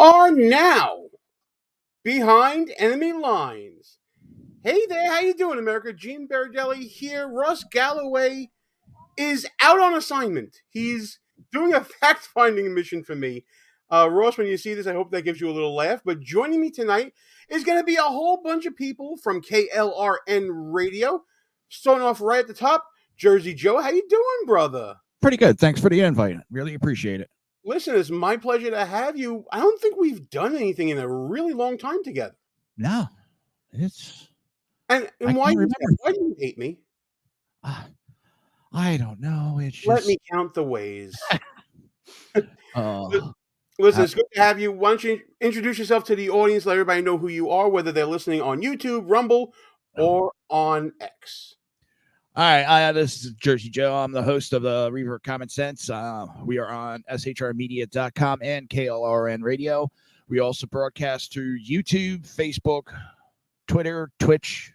are now behind enemy lines. Hey there, how you doing, America? Gene Berardelli here. Russ Galloway is out on assignment. He's doing a fact-finding mission for me. Ross, when you see this, I hope that gives you a little laugh. But joining me tonight is going to be a whole bunch of people from KLRN Radio. Starting off right at the top, Jersey Joe. How you doing, brother? Pretty good. Thanks for the invite. Really appreciate it. Listen, it's my pleasure to have you. I don't think we've done anything in a really long time together. No, it's... And why do you hate me? I don't know. It's just... Let me count the ways. Listen, it's good to have you. Why don't you introduce yourself to the audience, let everybody know who you are, whether they're listening on YouTube, Rumble, or on X. All right, this is Jersey Joe. I'm the host of the Reverb Common Sense. We are on shrmedia.com and KLRN Radio. We also broadcast through YouTube, Facebook, Twitter, Twitch.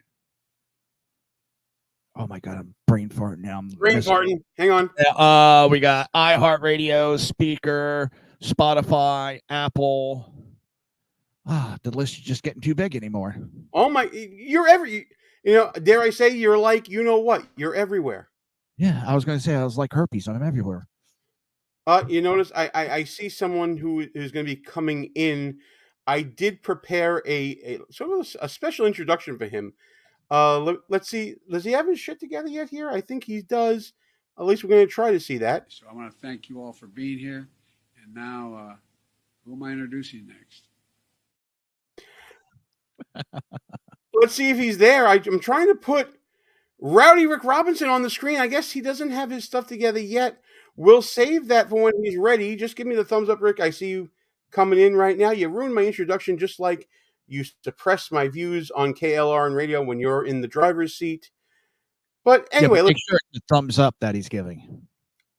Oh my God, I'm brain farting now. Brain farting. Hang on. We got iHeartRadio, Speaker, Spotify, Apple. The list is just getting too big anymore. Oh my, dare I say you're like, you know what? You're everywhere. Yeah, I was going to say I was like herpes. I'm everywhere. You notice I see someone who is going to be coming in. I did prepare a sort of a special introduction for him. Let's see. Does he have his shit together yet here? I think he does. At least we're going to try to see that. So I want to thank you all for being here. And now, who am I introducing next? Let's see if he's there. I'm trying to put Rowdy Rick Robinson on the screen. I guess he doesn't have his stuff together yet. We'll save that for when he's ready. Just give me the thumbs up, Rick. I see you coming in right now. You ruined my introduction just like you suppress my views on KLRN Radio when you're in the driver's seat. But anyway, make sure it's the thumbs up that he's giving.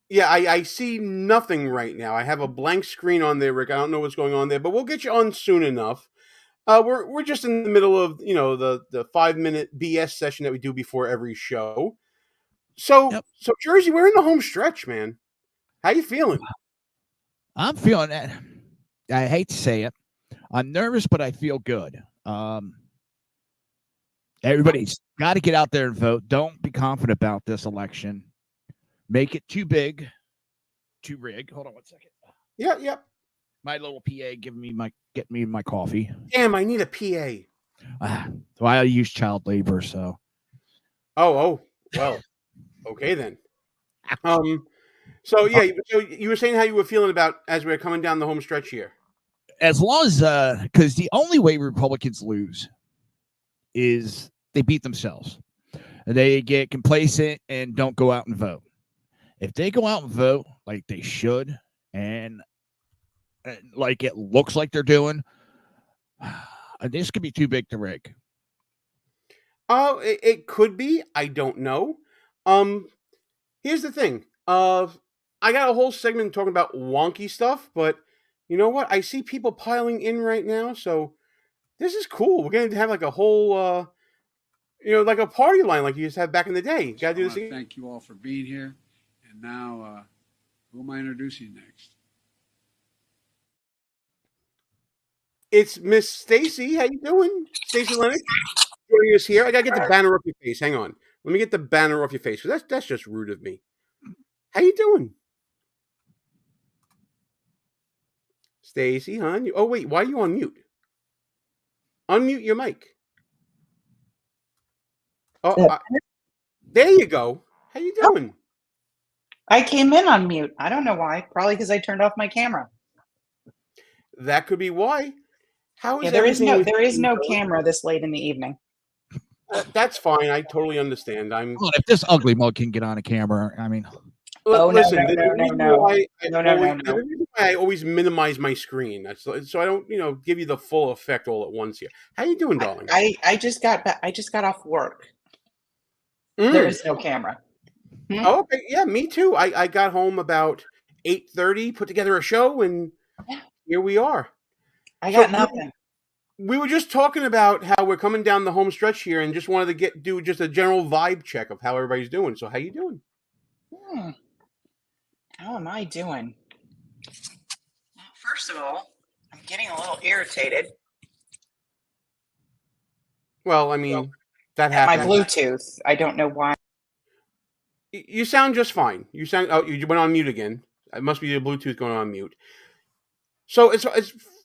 Yeah, I see nothing right now. I have a blank screen on there, Rick. I don't know what's going on there, but we'll get you on soon enough. We're just in the middle of the 5-minute BS session that we do before every show. So Jersey, we're in the home stretch, man. How you feeling? I'm feeling that. I hate to say it. I'm nervous, but I feel good. Everybody's got to get out there and vote. Don't be confident about this election. Make it too big, too rig. Hold on 1 second. Yeah. My little PA getting me my coffee. Damn, I need a PA. So I use child labor, so. Oh, well, okay then. So you were saying how you were feeling about as we were coming down the home stretch here. As long as, because the only way Republicans lose is they beat themselves. They get complacent and don't go out and vote. If they go out and vote like they should, and like it looks like they're doing, this could be too big to rig. Oh, it could be. I don't know. Here's the thing. I got a whole segment talking about wonky stuff, but you know what? I see people piling in right now, so this is cool. We're going to have like a whole, like a party line like you used to have back in the day. Got to do this again. Thank you all for being here. And now, who am I introducing next? It's Miss Stacy. How you doing? Stacy Lennox joining us here. I got to get the banner off your face. Hang on. Let me get the banner off your face, because that's just rude of me. How you doing? Stacy, hon. Oh, wait. Why are you on mute? Unmute your mic. Oh, there you go. How you doing? I came in on mute. I don't know why. Probably because I turned off my camera. That could be why. How is there is no camera this late in the evening. That's fine. I totally understand. Well, if this ugly mug can get on a camera, I mean. Listen, the reason why I always minimize my screen, so I don't, give you the full effect all at once here. How you doing, darling? I just got off work. There is no camera. Oh, okay. Yeah, me too. I got home about 8:30, put together a show, and here we are. I got nothing. We were just talking about how we're coming down the home stretch here, and just wanted to do just a general vibe check of how everybody's doing. So, how you doing? How am I doing? Well, first of all, I'm getting a little irritated Well, I mean, that at my happens. Bluetooth. I don't know why. You sound just fine. You sound. Oh, you went on mute again. It must be your Bluetooth going on mute. So it's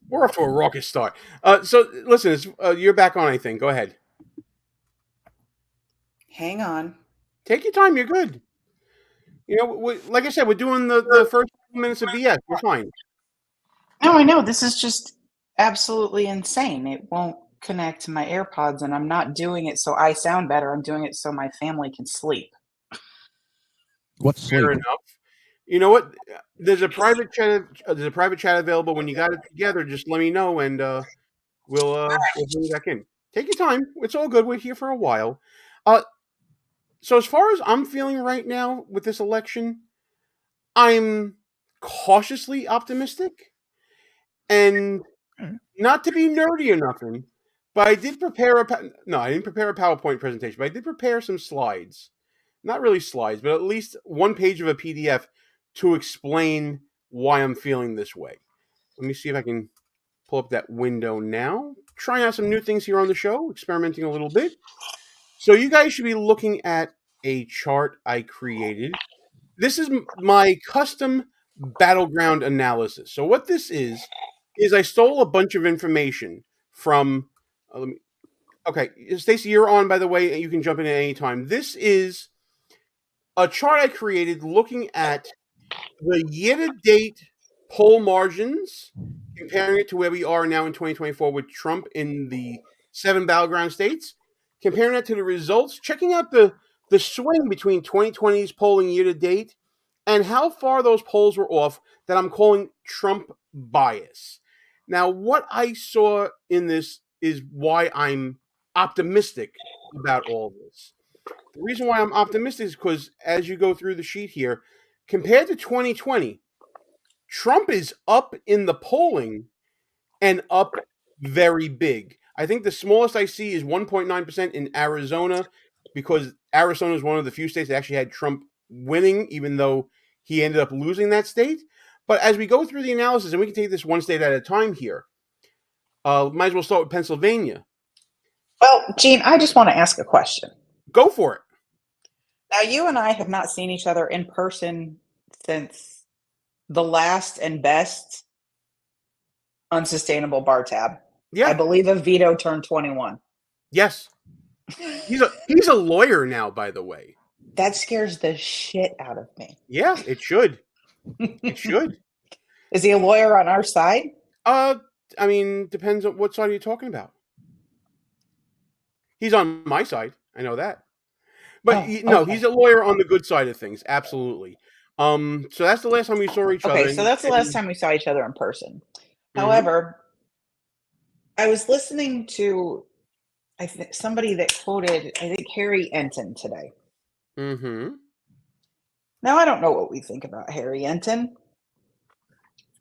we're off to a raucous start. So listen, you're back on. I think. Go ahead. Hang on. Take your time. You're good. You know, like I said, we're doing the first 2 minutes of BS. We're fine. No, I know. This is just absolutely insane. It won't connect to my AirPods, and I'm not doing it so I sound better. I'm doing it so my family can sleep. What's Fair sleep? enough. You know what? There's a private chat. There's a private chat available. When you got it together, just let me know, and we'll bring you back in. Take your time. It's all good. We're here for a while. So as far as I'm feeling right now with this election, I'm cautiously optimistic, and not to be nerdy or nothing, but I did prepare no, I didn't prepare a PowerPoint presentation, but I did prepare some slides. Not really slides, but at least one page of a PDF to explain why I'm feeling this way. Let me see if I can pull up that window now. Trying out some new things here on the show, experimenting a little bit. So you guys should be looking at a chart I created. This is my custom battleground analysis. So what this is I stole a bunch of information from. Okay, Stacey, you're on, by the way, and you can jump in at any time. This is a chart I created looking at the year-to-date poll margins, comparing it to where we are now in 2024 with Trump in the 7 battleground states, comparing it to the results, checking out the swing between 2020's polling year-to-date and how far those polls were off that I'm calling Trump bias. Now, what I saw in this is why I'm optimistic about all this. The reason why I'm optimistic is because as you go through the sheet here, compared to 2020, Trump is up in the polling and up very big. I think the smallest I see is 1.9% in Arizona, because Arizona is one of the few states that actually had Trump winning, even though he ended up losing that state. But as we go through the analysis, and we can take this one state at a time here, might as well start with Pennsylvania. Well, Gene, I just want to ask a question. Go for it. Now, you and I have not seen each other in person since the last and best unsustainable bar tab. Yeah. I believe a veto turned 21. Yes. He's a lawyer now, by the way. That scares the shit out of me. Yeah, it should. It should. Is he a lawyer on our side? I mean, depends on what side are you talking about. He's on my side. I know that. But no, he's a lawyer on the good side of things. Absolutely. So that's the last time we saw each other. Okay, so that's the last time we saw each other in person. Mm-hmm. However, I was listening to somebody that quoted, I think, Harry Enton today. Mm-hmm. Now, I don't know what we think about Harry Enton,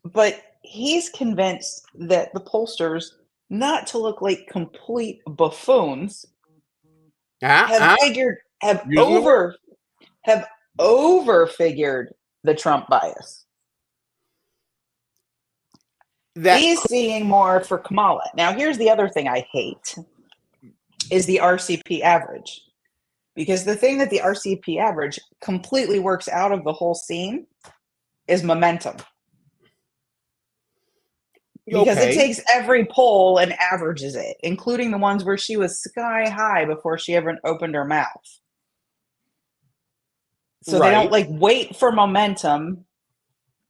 but he's convinced that the pollsters, not to look like complete buffoons, have overfigured the Trump bias. He's seeing more for Kamala. Now, here's the other thing I hate is the RCP average. Because the thing that the RCP average completely works out of the whole scene is momentum. Because it takes every poll and averages it, including the ones where she was sky high before she ever opened her mouth. So they don't wait for momentum.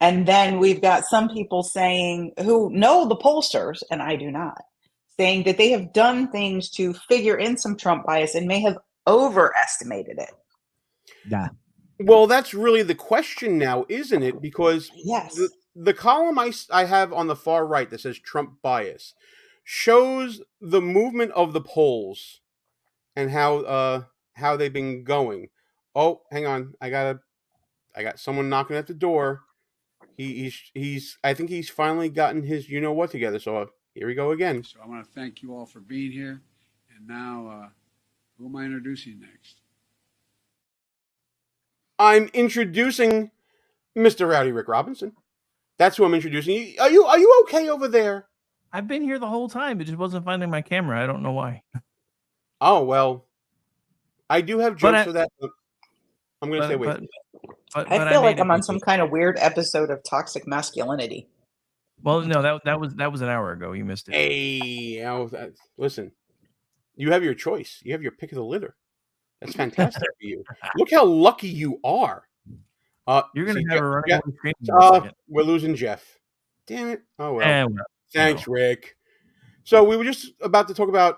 And then we've got some people saying, who know the pollsters, and I do not, saying that they have done things to figure in some Trump bias and may have overestimated it. Yeah. Well, that's really the question now, isn't it? Because yes, the column I have on the far right that says Trump bias shows the movement of the polls and how they've been going. Oh, hang on, I got someone knocking at the door. He's I think he's finally gotten his you know what together. So here we go again. So I want to thank you all for being here, and now who am I introducing next? I'm introducing Mr. Rowdy Rick Robinson. That's who I'm introducing you. Are you okay over there? I've been here the whole time. It just wasn't finding my camera. I don't know why. Oh, well, I do have jokes for that. But I'm going to say wait. I feel like I'm on some kind of weird episode of Toxic Masculinity. Well, no, that was an hour ago. You missed it. Hey, listen, you have your choice. You have your pick of the litter. That's fantastic for you. Look how lucky you are. You're going to have a running on the screen. We're losing Jeff. Damn it. Oh, well. Thanks, no. Rick. So we were just about to talk about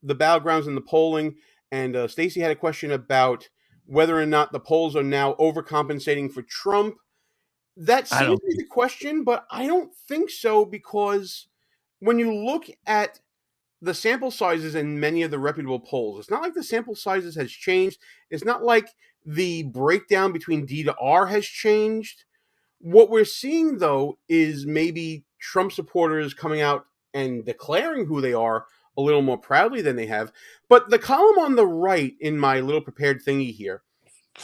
the battlegrounds and the polling, and Stacey had a question about whether or not the polls are now overcompensating for Trump. That seems to be the question, but I don't think so, because when you look at the sample sizes in many of the reputable polls, it's not like the sample sizes has changed. It's not like the breakdown between D to R has changed. What we're seeing, though, is maybe Trump supporters coming out and declaring who they are a little more proudly than they have. But the column on the right in my little prepared thingy here,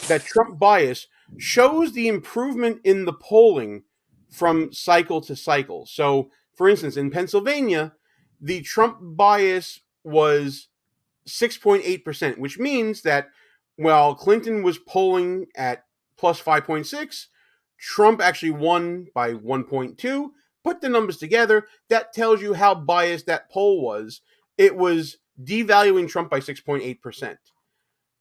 that Trump bias, shows the improvement in the polling from cycle to cycle. So, for instance, in Pennsylvania, the Trump bias was 6.8%, which means that while Clinton was polling at plus 5.6, Trump actually won by 1.2. Put the numbers together, that tells you how biased that poll was. It was devaluing Trump by 6.8%.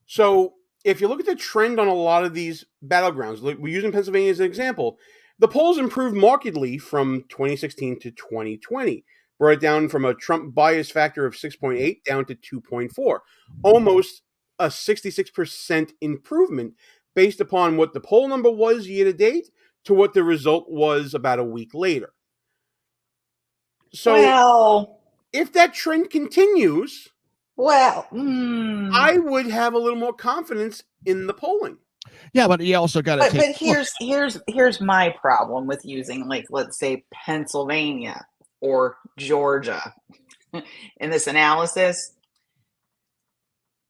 So if you look at the trend on a lot of these battlegrounds, we're using Pennsylvania as an example, the polls improved markedly from 2016 to 2020. Brought it down from a Trump bias factor of 6.8 down to 2.4. Almost a 66% improvement based upon what the poll number was year to date to what the result was about a week later. So if that trend continues, I would have a little more confidence in the polling. Yeah, but you also got to take. But here's my problem with using, like, let's say Pennsylvania or Georgia in this analysis.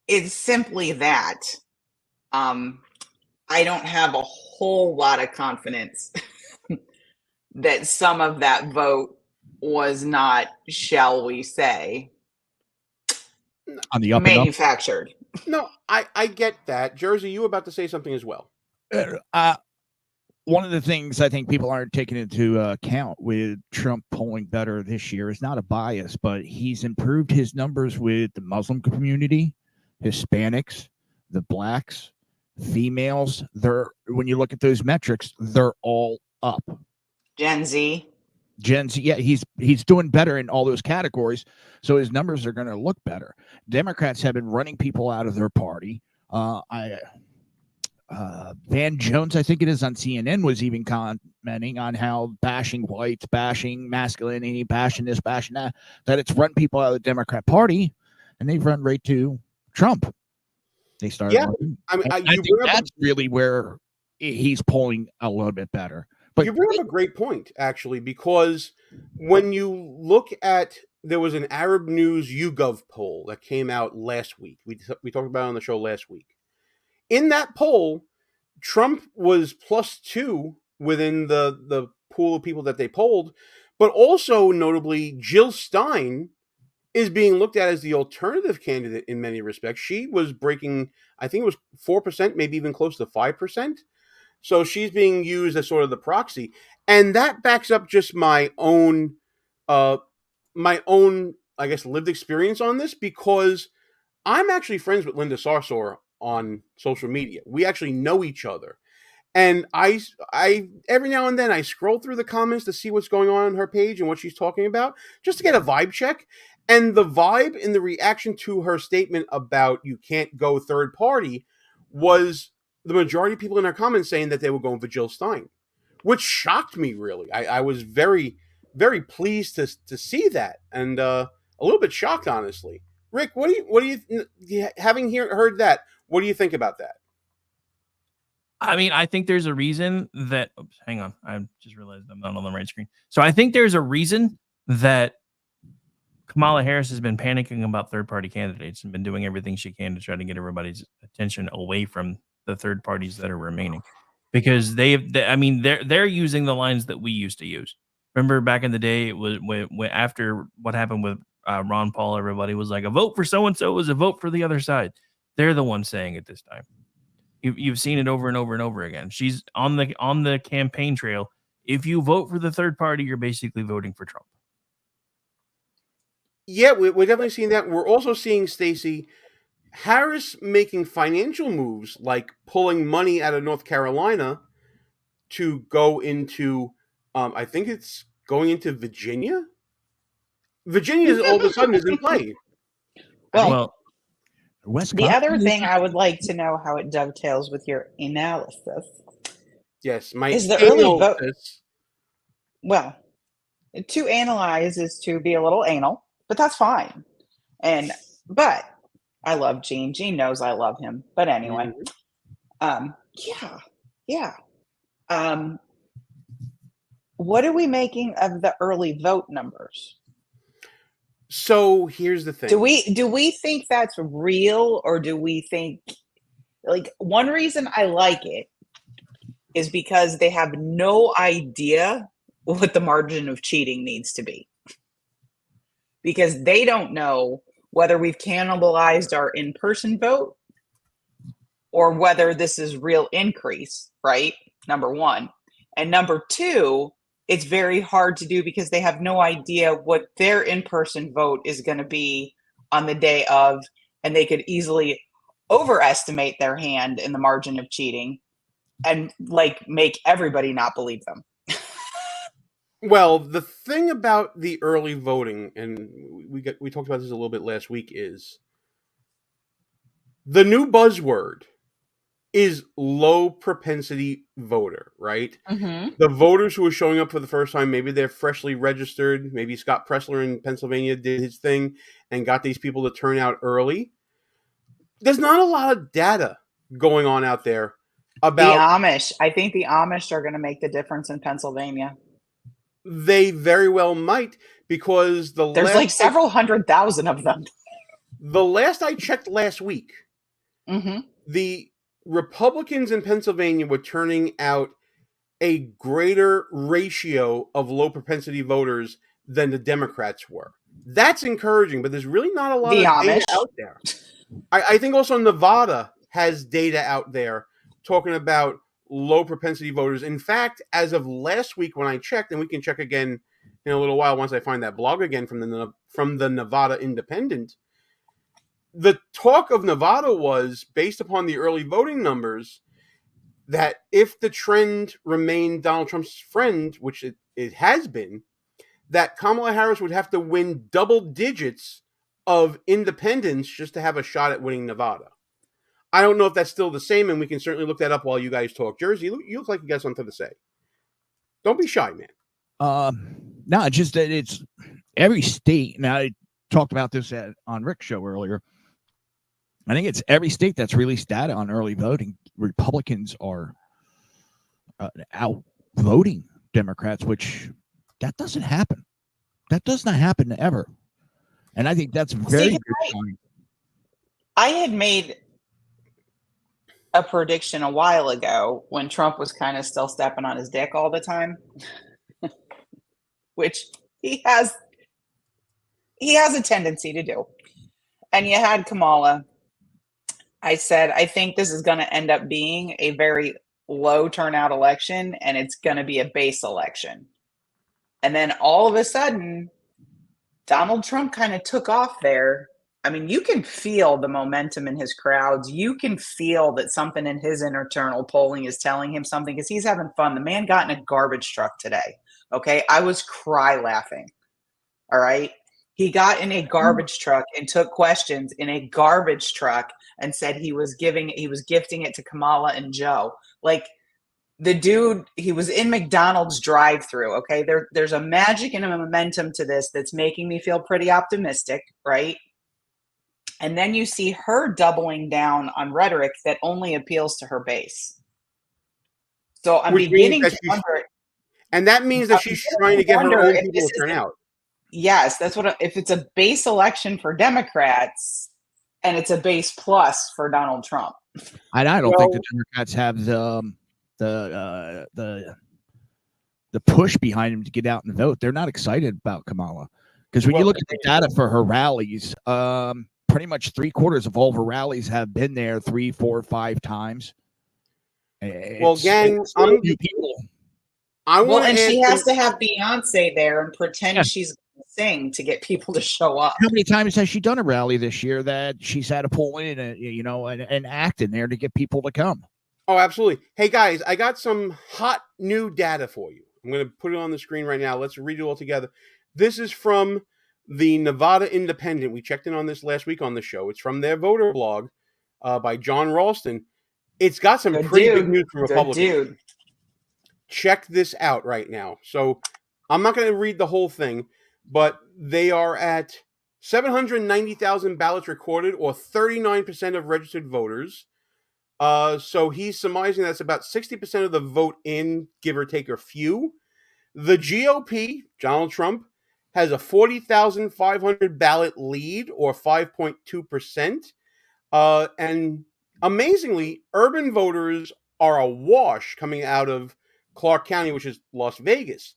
It's simply that I don't have a whole lot of confidence that some of that vote was not, shall we say, on the up manufactured. No, I get that. Jersey, you were about to say something as well. One of the things I think people aren't taking into account with Trump polling better this year is not a bias, but he's improved his numbers with the Muslim community, Hispanics, the blacks, females. When you look at those metrics, they're all up. Gen Z, yeah, he's doing better in all those categories, so his numbers are going to look better. Democrats have been running people out of their party. Van Jones, I think it is, on CNN was even commenting on how bashing whites, bashing masculinity, bashing this, bashing that it's run people out of the Democrat Party, and they've run right to Trump. They started. Yeah, I think that's really where he's polling a little bit better. But you bring up a great point, actually, because when you look at, there was an Arab News YouGov poll that came out last week. We talked about it on the show last week. In that poll, Trump was +2 within the pool of people that they polled, but also notably, Jill Stein is being looked at as the alternative candidate in many respects. She was breaking, I think it was 4%, maybe even close to 5%. So she's being used as sort of the proxy. And that backs up just my own, I guess, lived experience on this, because I'm actually friends with Linda Sarsour on social media. We actually know each other. And I every now and then I scroll through the comments to see what's going on her page and what she's talking about, just to get a vibe check. And the vibe in the reaction to her statement about you can't go third party was the majority of people in our comments saying that they were going for Jill Stein, which shocked me, really. I was very, very pleased to see that, and a little bit shocked, honestly. Rick, what do you having heard that, what do you think about that? I mean, I think there's a reason that, oops, hang on. I just realized I'm not on the right screen. So I think there's a reason that Kamala Harris has been panicking about third-party candidates and been doing everything she can to try to get everybody's attention away from the third parties that are remaining. because they're using the lines that we used to use. Remember back in the day, it was when after what happened with Ron Paul, everybody was like, a vote for so and so is a vote for the other side. They're the ones saying it this time. You've seen it over and over and over again. She's on the campaign trail. If you vote for the third party, you're basically voting for Trump. Yeah, we're definitely seeing that. We're also seeing, Stacey, Harris making financial moves like pulling money out of North Carolina to go into, I think it's going into Virginia. Virginia all of a sudden is in play. Well, West the other thing I would like to know how it dovetails with your analysis. Yes, my is the early vote. analysis. Well, to analyze is to be a little anal, but that's fine. But I love Gene. Gene knows I love him. But anyway, yeah. What are we making of the early vote numbers? So here's the thing. Do we think that's real, or do we think, like, one reason I like it is because they have no idea what the margin of cheating needs to be, because they don't know whether we've cannibalized our in-person vote or whether this is real increase, right? Number one. And number two, it's very hard to do because they have no idea what their in-person vote is going to be on the day of, and they could easily overestimate their hand in the margin of cheating and like make everybody not believe them. Well, the thing about the early voting, and we talked about this a little bit last week, is the new buzzword is low propensity voter, right? Mm-hmm. The voters who are showing up for the first time, maybe they're freshly registered. Maybe Scott Pressler in Pennsylvania did his thing and got these people to turn out early. There's not a lot of data going on out there about the Amish. I think the Amish are going to make the difference in Pennsylvania. They very well might, because there's like several 100,000 of them. The last I checked last week, the Republicans in Pennsylvania were turning out a greater ratio of low propensity voters than the Democrats were. That's encouraging, but there's really not a lot of data out there. I think also Nevada has data out there talking about low propensity voters. In fact, as of last week when I checked, and we can check again in a little while once I find that blog again from the Nevada Independent, the talk of Nevada was, based upon the early voting numbers, that if the trend remained Donald Trump's friend, which it has been, that Kamala Harris would have to win double digits of independents just to have a shot at winning Nevada. I don't know if that's still the same, and we can certainly look that up while you guys talk. Jersey, you look like you got something to say. Don't be shy, man. No, just that it's every state. Now, I talked about this on Rick's show earlier. I think it's every state that's released data on early voting. Republicans are out voting Democrats, which that doesn't happen. That does not happen ever. And I think that's very good sign. I had made a prediction a while ago when Trump was kind of still stepping on his dick all the time, which he has a tendency to do. And you had Kamala. I said, I think this is going to end up being a very low turnout election, and it's going to be a base election. And then all of a sudden, Donald Trump kind of took off there. I mean, you can feel the momentum in his crowds. You can feel that something in his internal polling is telling him something, because he's having fun. The man got in a garbage truck today. Okay. I was cry laughing. All right. He got in a garbage truck and took questions in a garbage truck and said he was gifting it to Kamala and Joe. Like, the dude, he was in McDonald's drive-thru. Okay. There's a magic and a momentum to this that's making me feel pretty optimistic. Right. And then you see her doubling down on rhetoric that only appeals to her base. So I'm beginning to wonder. And that means that she's trying to get her own people to turn out. Yes, that's what. If it's a base election for Democrats and it's a base plus for Donald Trump. And I don't think the Democrats have the push behind him to get out and vote. They're not excited about Kamala because when you look at the data for her rallies, pretty much 3/4 of all of her rallies have been there 3, 4, 5 times. Well, gang, I'm people. And she has to have Beyonce there and pretend she's going to sing to get people to show up. How many times has she done a rally this year that she's had to pull in an act in there to get people to come? Oh, absolutely. Hey, guys, I got some hot new data for you. I'm going to put it on the screen right now. Let's read it all together. This is from the Nevada Independent. We checked in on this last week on the show. It's from their voter blog by John Ralston. It's got some pretty big news for Republicans. Check this out right now. So I'm not going to read the whole thing, but they are at 790,000 ballots recorded, or 39% of registered voters. So he's surmising that's about 60% of the vote in, give or take a few. The GOP, Donald Trump, has a 40,500 ballot lead, or 5.2%. And amazingly, urban voters are awash coming out of Clark County, which is Las Vegas.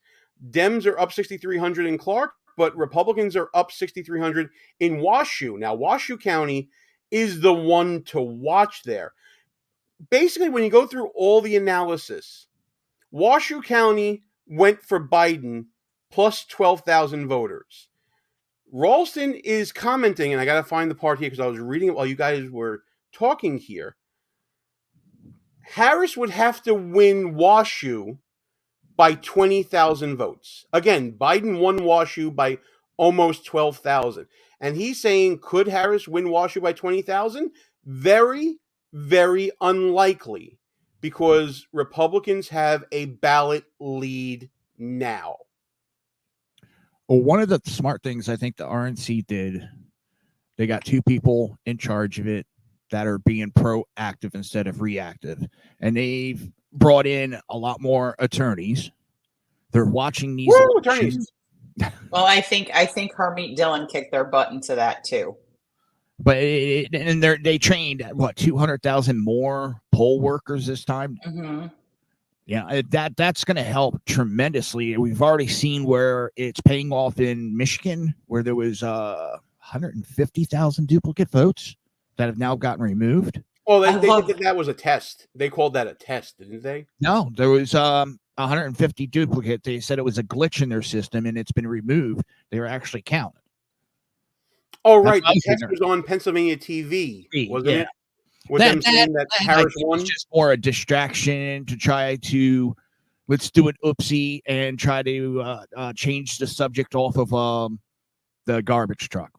Dems are up 6,300 in Clark, but Republicans are up 6,300 in Washoe. Now, Washoe County is the one to watch there. Basically, when you go through all the analysis, Washoe County went for Biden plus 12,000 voters. Ralston is commenting, and I got to find the part here because I was reading it while you guys were talking here. Harris would have to win Washoe by 20,000 votes. Again, Biden won Washoe by almost 12,000. And he's saying, could Harris win Washoe by 20,000? Very, very unlikely, because Republicans have a ballot lead now. Well, one of the smart things I think the RNC did, they got 2 people in charge of it that are being proactive instead of reactive. And they've brought in a lot more attorneys. They're watching these attorneys. Well, I think Harmeet Dillon kicked their butt into that too. But they trained 200,000 more poll workers this time. Mm-hmm. Yeah, that's going to help tremendously. We've already seen where it's paying off in Michigan, where there was 150,000 duplicate votes that have now gotten removed. Oh, that was a test. They called that a test, didn't they? No, there was 150 duplicate. They said it was a glitch in their system, and it's been removed. They were actually counted. Oh, right. The test was on Pennsylvania TV, wasn't it? With them saying that Harris won? Was just more a distraction to try to, let's do an oopsie and try to change the subject off of the garbage truck.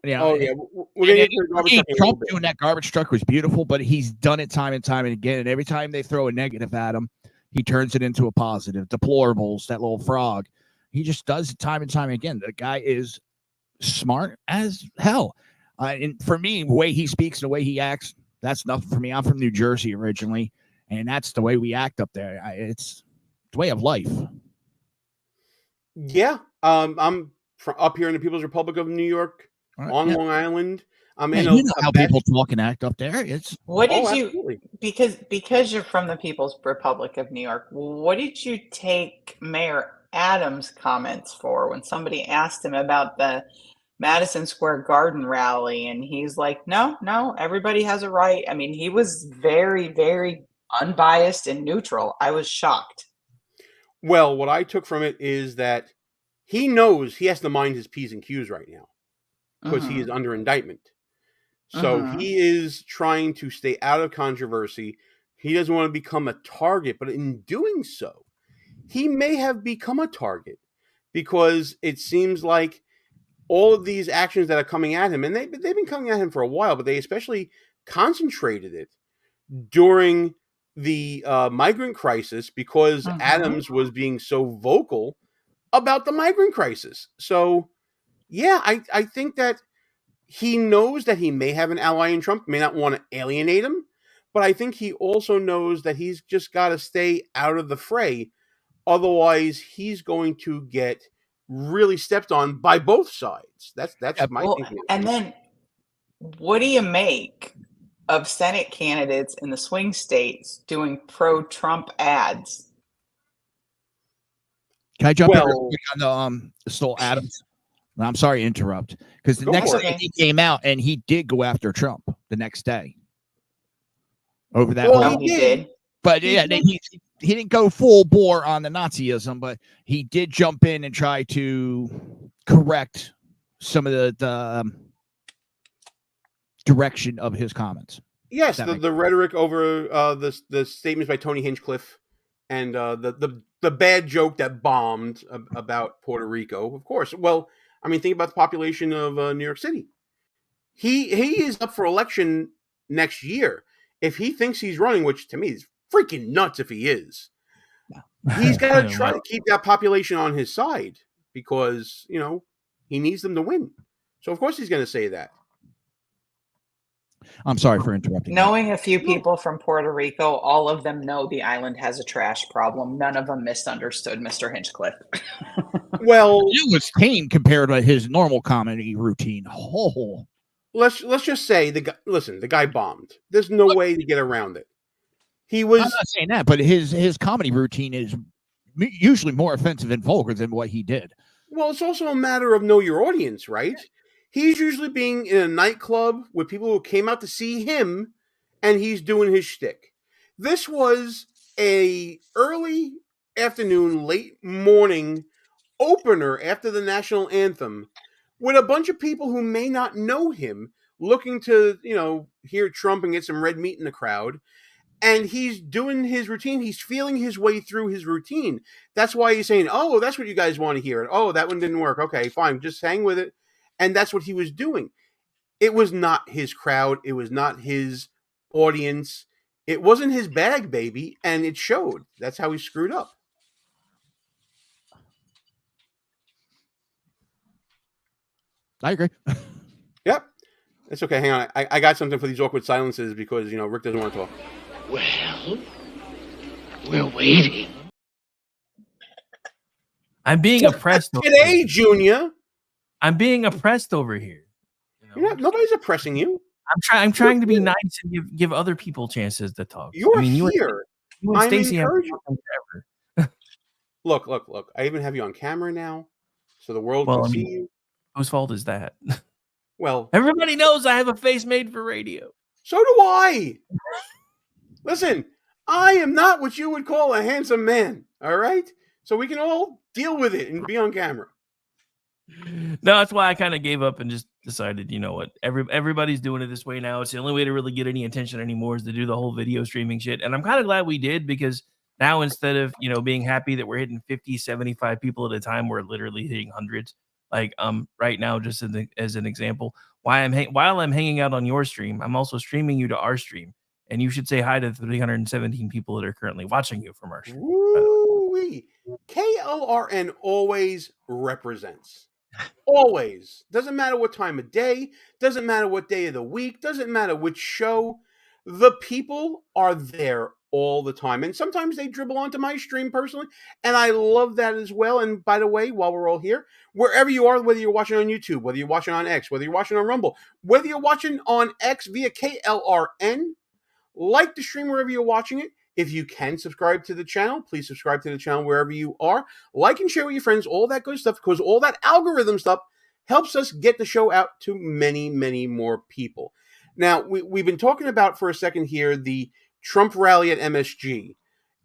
Yeah. Oh, yeah. We're gonna get to the garbage truck. Trump doing that garbage truck was beautiful, but he's done it time and time and again. And every time they throw a negative at him, he turns it into a positive. Deplorables, that little frog. He just does it time and time again. The guy is smart as hell. And for me, the way he speaks, the way he acts, that's nothing for me. I'm from New Jersey originally, and that's the way we act up there. It's the way of life. Yeah. I'm up here in the People's Republic of New York, on Long Island. I'm in you know how people talk and act up there. Because you're from the People's Republic of New York, what did you take Mayor Adams' comments for when somebody asked him about the Madison Square Garden rally, and he's like, no, everybody has a right. I mean, he was very, very unbiased and neutral. I was shocked. Well, what I took from it is that he knows he has to mind his P's and Q's right now because he is under indictment. So he is trying to stay out of controversy. He doesn't want to become a target, but in doing so, he may have become a target because it seems like all of these actions that are coming at him, and they've been coming at him for a while, but they especially concentrated it during the migrant crisis because Adams was being so vocal about the migrant crisis. So, yeah, I think that he knows that he may have an ally in Trump, may not want to alienate him, but I think he also knows that he's just got to stay out of the fray. Otherwise, he's going to get really stepped on by both sides. That's my thinking. And then, what do you make of Senate candidates in the swing states doing pro-Trump ads. Can I jump in real Well, quick on the Stoll Adams? I'm sorry to interrupt, because the Go next for day it. he came out and he did go after Trump the next day over that Well, whole. he He did. did. But He yeah, did. he didn't go full bore on the Nazism, but he did jump in and try to correct some of the direction of his comments. Yes, That the rhetoric over the statements by Tony Hinchcliffe and the bad joke that bombed about Puerto Rico. Of course. Well, I mean, think about the population of New York City. He is up for election next year. If he thinks he's running, which to me is freaking nuts if he is, he's got to try to keep that population on his side because, you know, he needs them to win. So, of course, he's going to say that. I'm sorry for interrupting. Knowing a few people from Puerto Rico, all of them know the island has a trash problem. None of them misunderstood Mr. Hinchcliffe. Well, It was tame compared to his normal comedy routine. Oh, let's just say the guy bombed. There's no way to get around it. He I'm was not saying that, but his comedy routine is usually more offensive and vulgar than what he did. well, it's also a matter of know your audience, right? He's usually being in a nightclub with people who came out to see him, and he's doing his shtick. This was a early afternoon, late morning opener after the national anthem with a bunch of people who may not know him looking to, you know, hear Trump and get some red meat in the crowd. And he's doing his routine. He's feeling his way through his routine. That's why he's saying, oh, that's what you guys want to hear. Oh, that one didn't work. Okay, fine. Just hang with it. And that's what he was doing. It was not his crowd. It was not his audience. It wasn't his bag, baby. And it showed. That's how he screwed up. I agree. Yep. It's okay. Hang on. I got something for these awkward silences because, you know, Rick doesn't want to talk. Well, we're waiting. I'm being oppressed Today, Junior. I'm being oppressed over here. You know? Nobody's oppressing you. I'm trying to be nice and give other people chances to talk. You're you here. and I'm Stacey have encouraging. forever. Look. I even have you on camera now, so the world can see you. Whose fault is that? Well, Everybody knows I have a face made for radio. so do I. Listen, I am not what you would call a handsome man. All right, so we can all deal with it and be on camera. No, that's why I kind of gave up and just decided, you know what? Everybody's doing it this way now. It's the only way to really get any attention anymore is to do the whole video streaming shit. And I'm kind of glad we did because now instead of, you know, being happy that we're hitting 50, 75 people at a time, we're literally hitting hundreds. Like right now, just as an example, while I'm hanging out on your stream, I'm also streaming you to our stream. And you should say hi to the 317 people that are currently watching you from our stream. Woo-wee. KLRN always represents. Always. Doesn't matter what time of day, doesn't matter what day of the week, doesn't matter which show. The people are there all the time. And sometimes they dribble onto my stream personally, and I love that as well. And by the way, while we're all here, wherever you are, whether you're watching on YouTube, whether you're watching on X, whether you're watching on Rumble, whether you're watching on X via KLRN, like the stream wherever you're watching it. If you can subscribe to the channel, please subscribe to the channel wherever you are. Like and share with your friends, all that good stuff, because all that algorithm stuff helps us get the show out to many, many more people. Now, we've been talking about for a second here the Trump rally at MSG.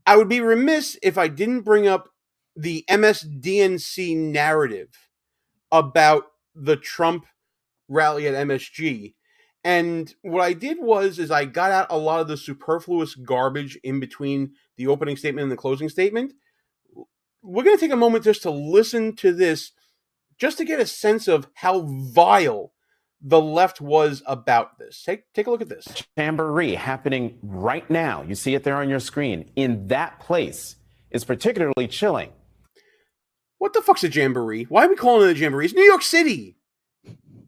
I would be remiss if I didn't bring up the MSDNC narrative about the Trump rally at MSG. And what I did is I got out a lot of the superfluous garbage in between the opening statement and the closing statement. We're going to take a moment just to listen to this, just to get a sense of how vile the left was about this. Take a look at this. Jamboree happening right now. You see it there on your screen. In that place is particularly chilling. What the fuck's a jamboree? Why are we calling it a jamboree? It's New York City.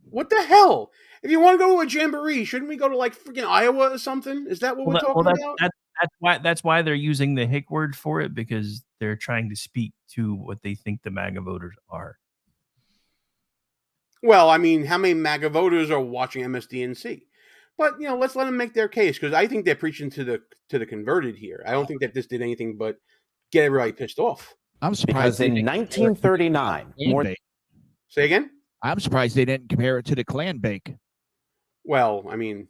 What the hell? If you want to go to a jamboree, shouldn't we go to like freaking Iowa or something? Is that what we're talking about? That's why they're using the hick word for it, because they're trying to speak to what they think the MAGA voters are. Well, I mean, how many MAGA voters are watching MSDNC? But let's let them make their case, because I think they're preaching to the converted here. I don't think that this did anything but get everybody pissed off. I'm Because surprised in 1939, Say again? I'm surprised they didn't compare it to the clan bake. Well, I mean,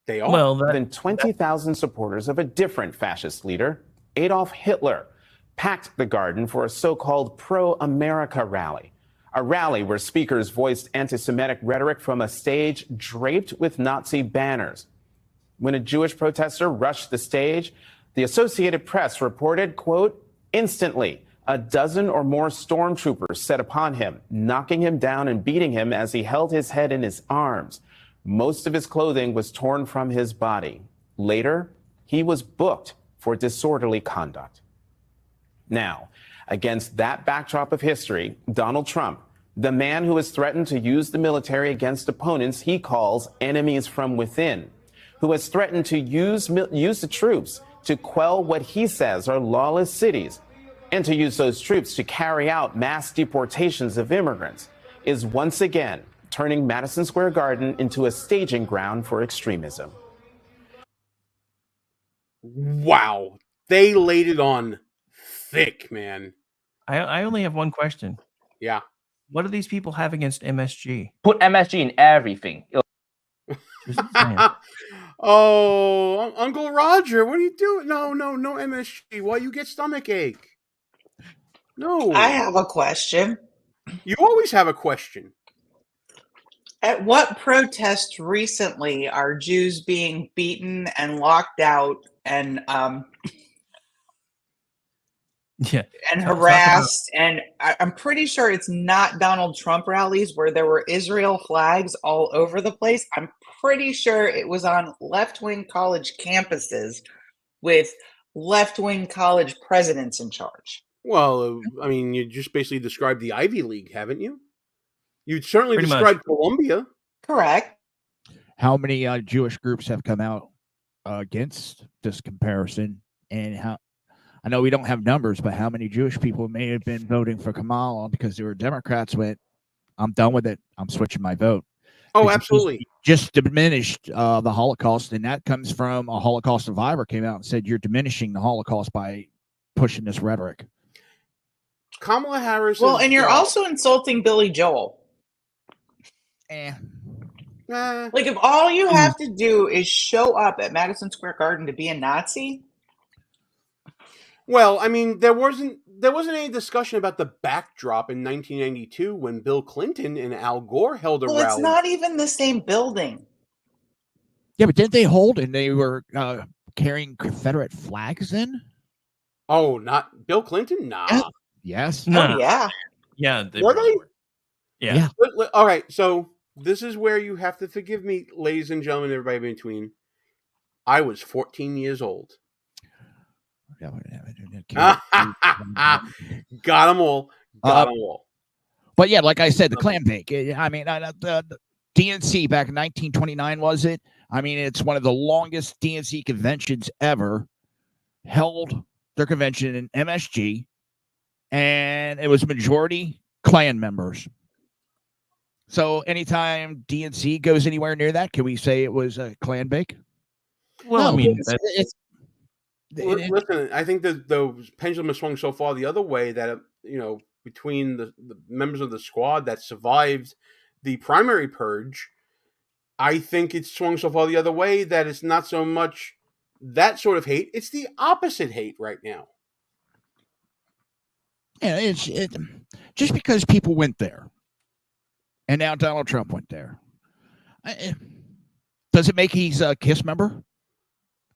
they are. Well, more than 20,000 supporters of a different fascist leader, Adolf Hitler, packed the garden for a so-called pro-America rally. A rally where speakers voiced anti-Semitic rhetoric from a stage draped with Nazi banners. When a Jewish protester rushed the stage, the Associated Press reported, quote, instantly, a dozen or more stormtroopers set upon him, knocking him down and beating him as he held his head in his arms. Most of his clothing was torn from his body. Later, he was booked for disorderly conduct. Now, against that backdrop of history, Donald Trump, the man who has threatened to use the military against opponents he calls enemies from within, who has threatened to use the troops to quell what he says are lawless cities, and to use those troops to carry out mass deportations of immigrants, is once again turning Madison Square Garden into a staging ground for extremism. Wow. They laid it on thick, man. I only have one question. Yeah. What do these people have against MSG? Put MSG in everything. Just saying. Oh, Uncle Roger, what are you doing? No MSG. Why you get stomach ache? No. I have a question. You always have a question. At what protest recently are Jews being beaten and locked out and Yeah. harassed? And I'm pretty sure it's not Donald Trump rallies where there were Israel flags all over the place. I'm pretty sure it was on left-wing college campuses with left-wing college presidents in charge. Well, I mean, you just basically described the Ivy League, haven't you? You certainly Pretty described Columbia. Correct. How many Jewish groups have come out against this comparison? And how, I know we don't have numbers, but how many Jewish people may have been voting for Kamala because they were Democrats went, I'm done with it. I'm switching my vote. Oh, absolutely. Just diminished the Holocaust. And that comes from a Holocaust survivor came out and said, you're diminishing the Holocaust by pushing this rhetoric. Kamala Harris. Well, and you're also insulting Billy Joel. Like, if all you have to do is show up at Madison Square Garden to be a Nazi. Well, I mean, there wasn't any discussion about the backdrop in 1992 when Bill Clinton and Al Gore held a rally. Well, it's not even the same building. Yeah, but didn't they hold and they were carrying Confederate flags then? Oh, not Bill Clinton? Nah. Yes. No. Oh, yeah. Yeah. Were they? Yeah. All right, so this is where you have to forgive me, ladies and gentlemen, everybody in between. I was 14 years old. Got them all. Got them all. But yeah, like I said, the clam bake. I mean, the DNC back in 1929, was it? I mean, it's one of the longest DNC conventions ever. Held their convention in MSG, and it was majority Klan members. So anytime DNC goes anywhere near that, can we say it was a Klan bake? Well, No, I mean, listen, I think that the pendulum has swung so far the other way that, between the members of the squad that survived the primary purge, I think it's swung so far the other way that it's not so much that sort of hate. It's the opposite hate right now. Yeah, it's just because people went there, and now Donald Trump went there. Does it make he's a KISS member?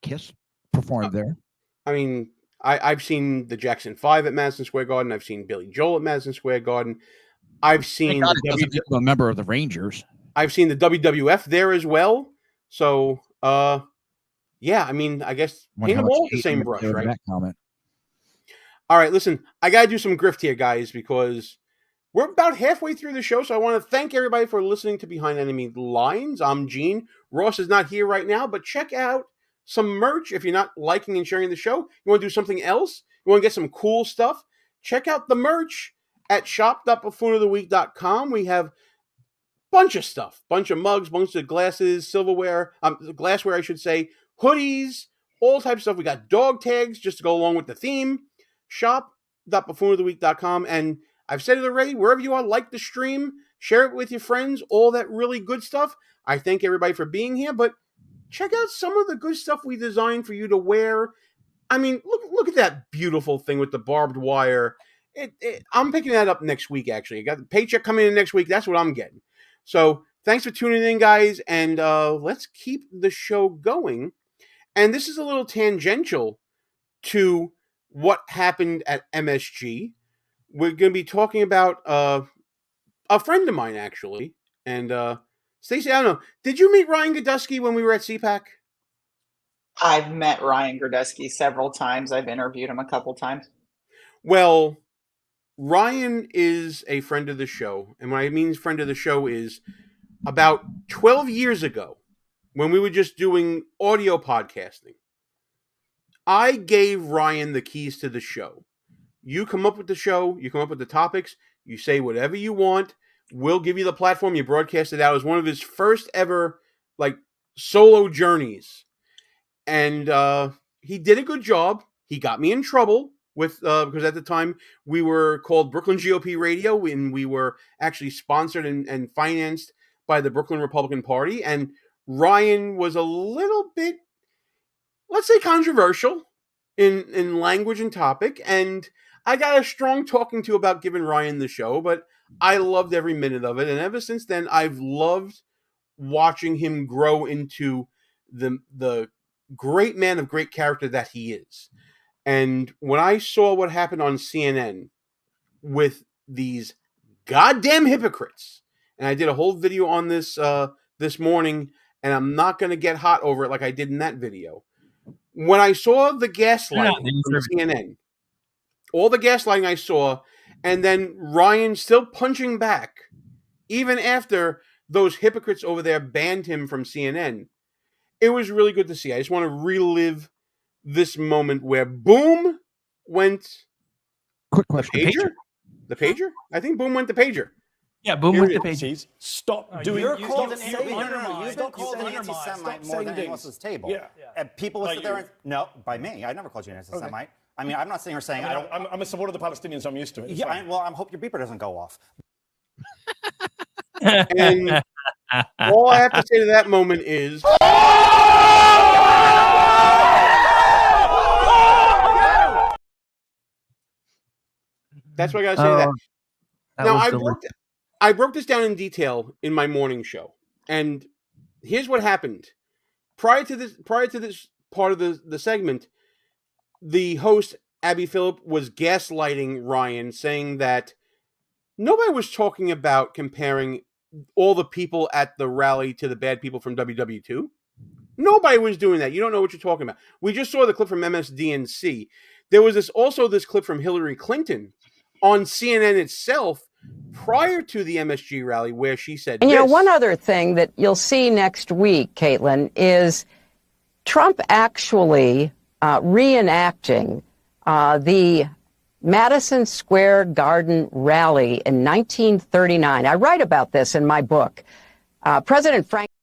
KISS performed there. I mean, I've seen the Jackson 5 at Madison Square Garden. I've seen Billy Joel at Madison Square Garden. I've seen a member of the Rangers. I've seen the WWF there as well. So, yeah, I mean, I guess paint them all with the same brush, right? That comment. All right, listen, I got to do some grift here, guys, because we're about halfway through the show, so I want to thank everybody for listening to Behind Enemy Lines. I'm Gene. Ross is not here right now, but check out some merch if you're not liking and sharing the show. You want to do something else? You want to get some cool stuff? Check out the merch at shop.buffoonoftheweek.com. We have bunch of stuff, bunch of mugs, bunch of glasses, silverware, glassware, I should say, hoodies, all types of stuff. We got dog tags just to go along with the theme. Shop.buffoonoftheweek.com. And I've said it already, wherever you are, like the stream, share it with your friends, all that really good stuff. I thank everybody for being here, but check out some of the good stuff we designed for you to wear. I mean, look at that beautiful thing with the barbed wire. I'm picking that up next week, actually. I got the paycheck coming in next week. That's what I'm getting. So thanks for tuning in, guys, and let's keep the show going. And this is a little tangential to what happened at MSG. We're going to be talking about a friend of mine, actually. And Stacey, I don't know, did you meet Ryan Girdusky when we were at CPAC? I've met Ryan Girdusky several times. I've interviewed him a couple times. Well, Ryan is a friend of the show. And what I mean friend of the show is about 12 years ago, when we were just doing audio podcasting, I gave Ryan the keys to the show. You come up with the show, you come up with the topics, you say whatever you want, we'll give you the platform, you broadcast it out. It was one of his first ever, solo journeys. And he did a good job. He got me in trouble with because at the time we were called Brooklyn GOP Radio, and we were actually sponsored and financed by the Brooklyn Republican Party. And Ryan was a little bit, let's say, controversial in language and topic. And I got a strong talking to about giving Ryan the show, but I loved every minute of it. And ever since then, I've loved watching him grow into the great man of great character that he is. And when I saw what happened on CNN with these goddamn hypocrites, and I did a whole video on this this morning, and I'm not going to get hot over it like I did in that video. When I saw the gaslighting from CNN, all the gaslighting I saw, and then Ryan still punching back, even after those hypocrites over there banned him from CNN, it was really good to see. I just want to relive this moment where boom went. Quick question. The pager? I think boom went the pager. Yeah, boom went the pager. Stop doing. You're called an anti-Semite anti-Semite more than anyone else's table. Yeah. And people will sit there and no, by me. I never called you an anti-Semite. Okay. I mean, I'm not sitting here saying I don't. I'm a supporter of the Palestinians. So I'm used to it. Yeah. I hope your beeper doesn't go off. And all I have to say to that moment is. That's what I got to say to that. Now, I broke this down in detail in my morning show. And here's what happened. Prior to this part of the segment, the host, Abby Phillip, was gaslighting Ryan, saying that nobody was talking about comparing all the people at the rally to the bad people from WW2. Nobody was doing that. You don't know what you're talking about. We just saw the clip from MSDNC. There was this clip from Hillary Clinton on CNN itself prior to the MSG rally where she said and, one other thing that you'll see next week, Caitlin, is Trump actually reenacting the Madison Square Garden rally in 1939. I write about this in my book. President Franklin.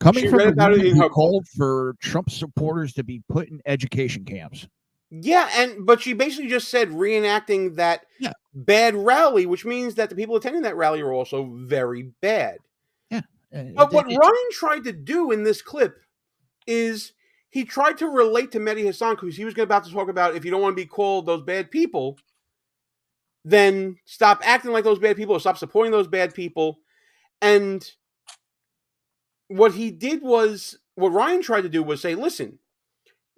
Coming from a woman who called for Trump supporters to be put in education camps. Yeah, but she basically just said reenacting that bad rally, which means that the people attending that rally are also very bad. Yeah. But what Ryan tried to do in this clip is he tried to relate to Mehdi Hasan because he was about to talk about if you don't want to be called those bad people, then stop acting like those bad people or stop supporting those bad people. And what Ryan tried to do was say, listen,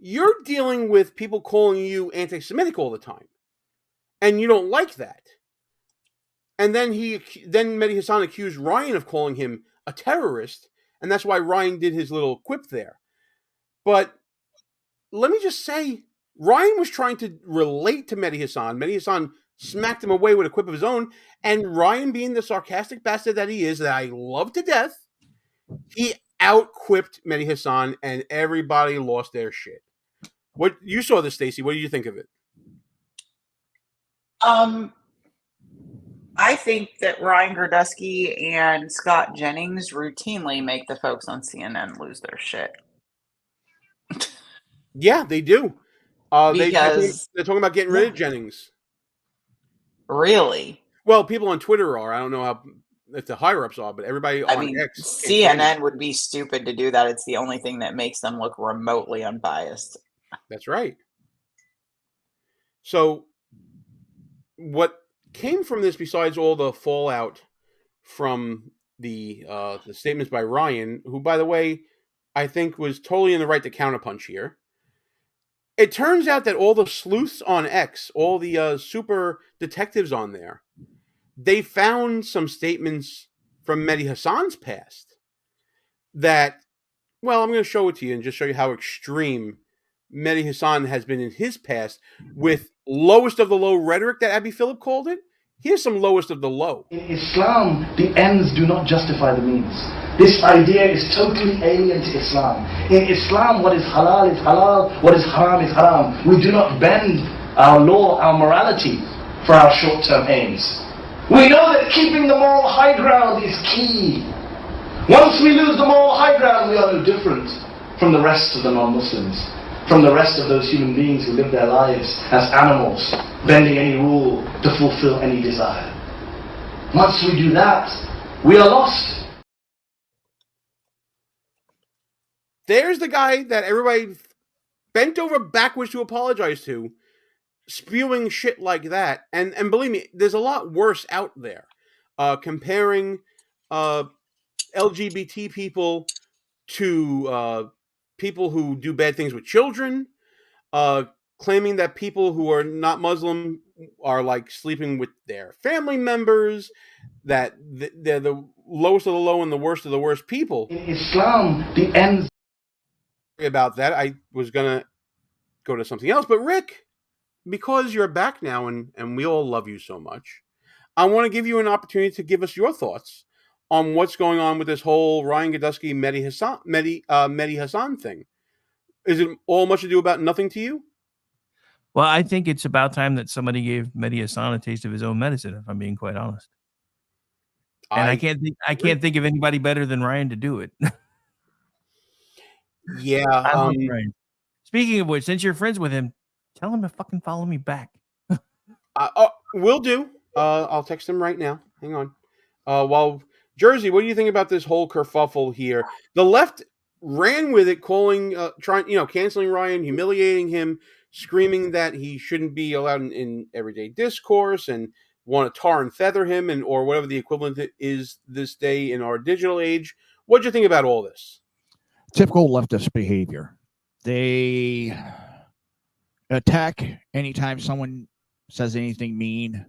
you're dealing with people calling you anti-Semitic all the time, and you don't like that. And then Mehdi Hasan accused Ryan of calling him a terrorist, and that's why Ryan did his little quip there. But let me just say, Ryan was trying to relate to Mehdi Hasan. Mehdi Hasan smacked him away with a quip of his own, and Ryan, being the sarcastic bastard that he is, that I love to death, he out-quipped Mehdi Hasan, and everybody lost their shit. What you saw this, Stacey? What did you think of it? I think that Ryan Girdusky and Scott Jennings routinely make the folks on CNN lose their shit. Yeah, they do. Because they're talking about getting rid of Jennings. Really? Well, people on Twitter are. I don't know how if the higher ups are, but everybody on X. CNN would be stupid to do that. It's the only thing that makes them look remotely unbiased. That's right. So, what came from this, besides all the fallout from the statements by Ryan, who, by the way, I think was totally in the right to counterpunch here. It turns out that all the sleuths on X, all the super detectives on there, they found some statements from Mehdi Hasan's past that, well, I'm going to show it to you and just show you how extreme Mehdi Hasan has been in his past with lowest of the low rhetoric that Abby Phillip called it. Here's some lowest of the low. In Islam, the ends do not justify the means. This idea is totally alien to Islam. In Islam, what is halal is halal, what is haram is haram. We do not bend our law, our morality, for our short-term aims. We know that keeping the moral high ground is key. Once we lose the moral high ground, we are no different from the rest of the non-Muslims, from the rest of those human beings who live their lives as animals, bending any rule to fulfill any desire. Once we do that, we are lost. There's the guy that everybody bent over backwards to apologize to, spewing shit like that. And believe me, there's a lot worse out there. Comparing LGBT people to people who do bad things with children, claiming that people who are not Muslim are like sleeping with their family members, that they're the lowest of the low and the worst of the worst people. In Islam, the ends... About that, I was going to go to something else, but Rick, because you're back now and we all love you so much, I want to give you an opportunity to give us your thoughts on what's going on with this whole Ryan Girdusky Mehdi Hasan thing. Is it all much ado about nothing to you? Well, I think it's about time that somebody gave Mehdi Hasan a taste of his own medicine, if I'm being quite honest. And I can't think of anybody better than Ryan to do it. Yeah. Ryan. Speaking of which, since you're friends with him, tell him to fucking follow me back. Will do. I'll text him right now. Hang on. While Jersey, what do you think about this whole kerfuffle here? The left ran with it, canceling Ryan, humiliating him, screaming that he shouldn't be allowed in everyday discourse, and want to tar and feather him, or whatever the equivalent is this day in our digital age. What do you think about all this? Typical leftist behavior. They attack anytime someone says anything mean.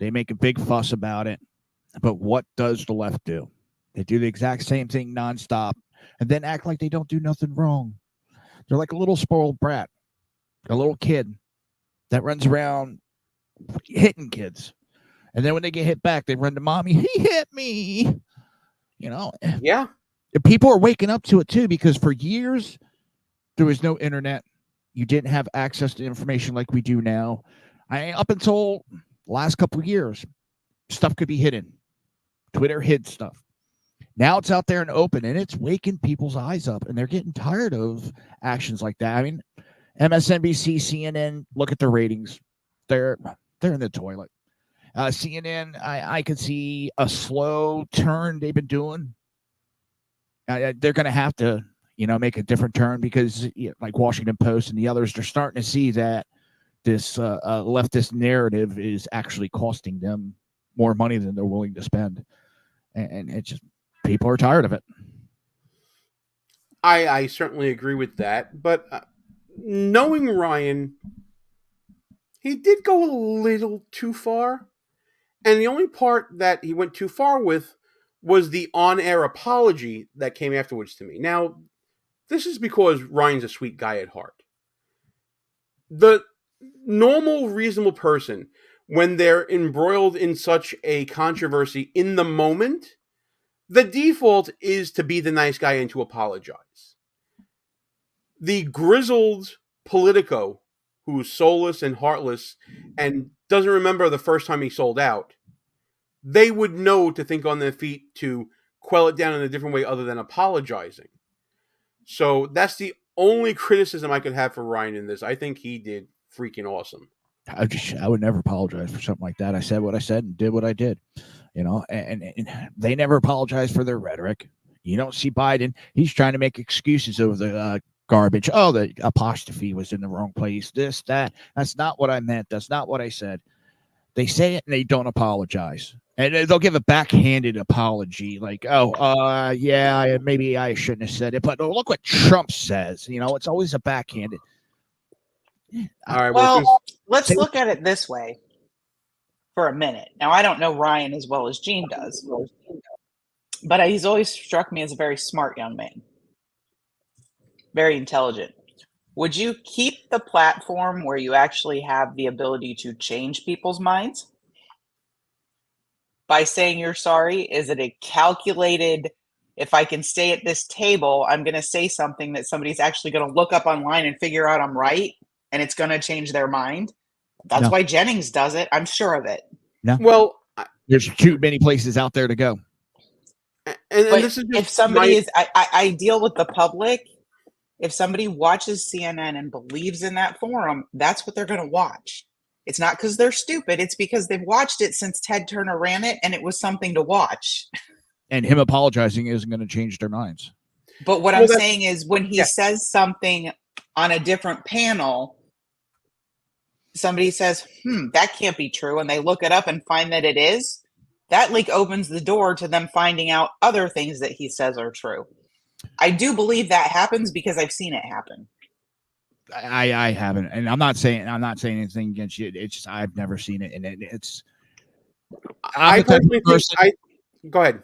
They make a big fuss about it. But what does the left do? They do the exact same thing nonstop and then act like they don't do nothing wrong. They're like a little spoiled brat, a little kid that runs around hitting kids. And then when they get hit back, they run to mommy. He hit me. Yeah. People are waking up to it too, because for years there was no internet. You didn't have access to information like we do now. Up until the last couple of years, stuff could be hidden. Twitter hid stuff. Now it's out there and open, and it's waking people's eyes up, and they're getting tired of actions like that. I mean, MSNBC, CNN, look at their ratings. They're in the toilet. CNN, I could see a slow turn they've been doing. They're going to have to, make a different turn, because like Washington Post and the others, they're starting to see that this leftist narrative is actually costing them more money than they're willing to spend. And it's just, people are tired of it. I certainly agree with that. But knowing Ryan, he did go a little too far. And the only part that he went too far with was the on-air apology that came afterwards to me. Now, this is because Ryan's a sweet guy at heart. The normal, reasonable person, when they're embroiled in such a controversy in the moment, the default is to be the nice guy and to apologize. The grizzled politico who's soulless and heartless and doesn't remember the first time he sold out they would know to think on their feet to quell it down in a different way other than apologizing. So that's the only criticism I could have for Ryan in this. I think he did freaking awesome. I would never apologize for something like that. I said what I said and did what I did, and they never apologize for their rhetoric. You don't see Biden. He's trying to make excuses over the garbage. Oh, the apostrophe was in the wrong place. This, that. That's not what I meant. That's not what I said. They say it and they don't apologize. And they'll give a backhanded apology like, yeah, maybe I shouldn't have said it. But look what Trump says. It's always a backhanded. All right. Well, let's look at it this way for a minute. Now, I don't know Ryan as well as Gene does, but he's always struck me as a very smart young man, very intelligent. Would you keep the platform where you actually have the ability to change people's minds by saying you're sorry? Is it a calculated, if I can stay at this table, I'm going to say something that somebody's actually going to look up online and figure out I'm right, and it's going to change their mind? That's why Jennings does it. I'm sure of it. No. Well, there's too many places out there to go. And this is if somebody is, I deal with the public. If somebody watches CNN and believes in that forum, that's what they're going to watch. It's not because they're stupid. It's because they've watched it since Ted Turner ran it, and it was something to watch. And him apologizing isn't going to change their minds. But what I'm saying is when he says something on a different panel, somebody says, that can't be true. And they look it up and find that it is. That opens the door to them finding out other things that he says are true. I do believe that happens because I've seen it happen. I haven't, and I'm not saying anything against you. It's just I've never seen it, and it's. I personally think. Go ahead.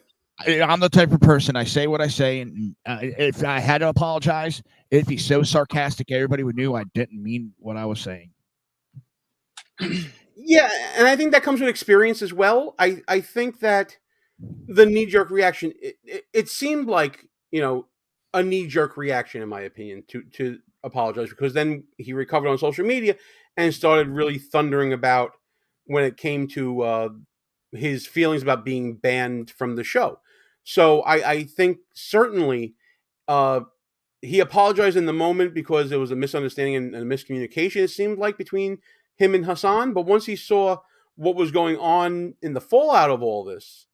I'm the type of person, I say what I say, and if I had to apologize, it'd be so sarcastic everybody would know I didn't mean what I was saying. Yeah, and I think that comes with experience as well. I think that the knee-jerk reaction, it seemed like, a knee-jerk reaction, in my opinion, to apologize, because then he recovered on social media and started really thundering about when it came to his feelings about being banned from the show. So I think certainly he apologized in the moment because there was a misunderstanding and a miscommunication, it seemed like, between him and Hasan. But once he saw what was going on in the fallout of all this,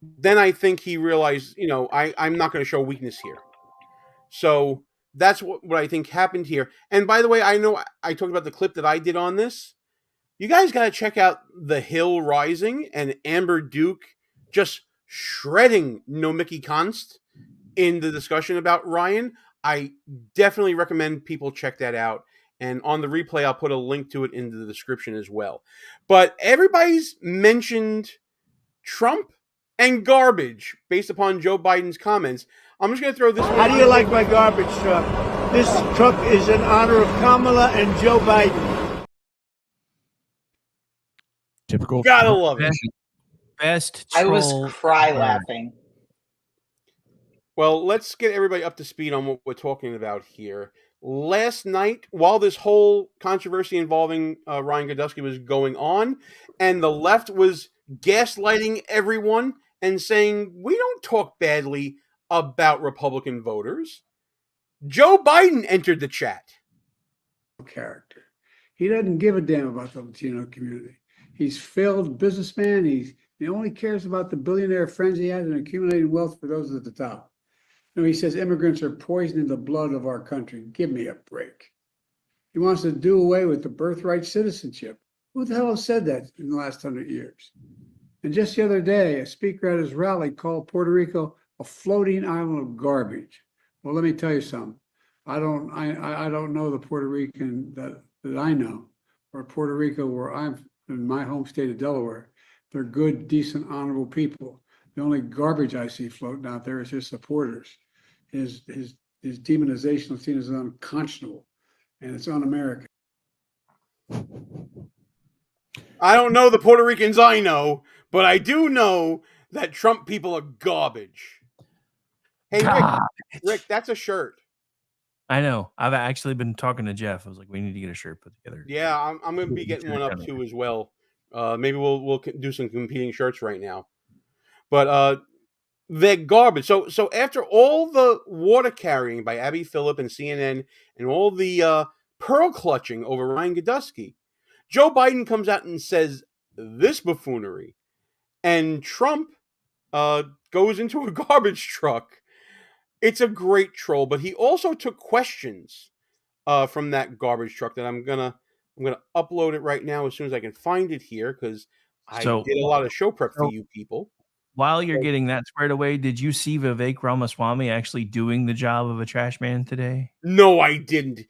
then I think he realized, I'm not going to show weakness here. So that's what I think happened here. And by the way, I know I talked about the clip that I did on this. You guys got to check out The Hill Rising and Amber Duke just shredding No Mickey Const in the discussion about Ryan. I definitely recommend people check that out. And on the replay, I'll put a link to it in the description as well. But everybody's mentioned Trump and garbage based upon Joe Biden's comments. I'm just going to throw this one. How do you like my garbage truck? This truck is in honor of Kamala and Joe Biden. Typical. Gotta love it. Best. I was cry laughing. Well, let's get everybody up to speed on what we're talking about here. Last night, while this whole controversy involving Ryan Girdusky was going on, and the left was gaslighting everyone and saying, we don't talk badly about Republican voters, Joe Biden entered the chat. Character. He doesn't give a damn about the Latino community. He's failed businessman. He only cares about the billionaire friends he has and accumulating wealth for those at the top. He says immigrants are poisoning the blood of our country. Give me a break. He wants to do away with the birthright citizenship. Who the hell has said that in the last 100 years? And just the other day, a speaker at his rally called Puerto Rico a floating island of garbage. Well, let me tell you something. I don't know the Puerto Rican that I know, or Puerto Rico where I'm in my home state of Delaware. They're good, decent, honorable people. The only garbage I see floating out there is his supporters. His demonization of Latinos is unconscionable, and it's un-American. I don't know the Puerto Ricans I know, but I do know that Trump people are garbage. Hey, Rick, that's a shirt. I know. I've actually been talking to Jeff. I was like, we need to get a shirt put together. Yeah, I'm going to be getting one up too as well Maybe we'll do some competing shirts right now. But they're garbage. So after all the water carrying by Abby Phillip and CNN and all the pearl clutching over Ryan Girdusky, Joe Biden comes out and says this buffoonery, and Trump goes into a garbage truck. It's a great troll, but he also took questions from that garbage truck that I'm gonna upload it right now as soon as I can find it here, because I did a lot of show prep for you people. While you're getting that squared away, did you see Vivek Ramaswamy actually doing the job of a trash man today? No, I didn't.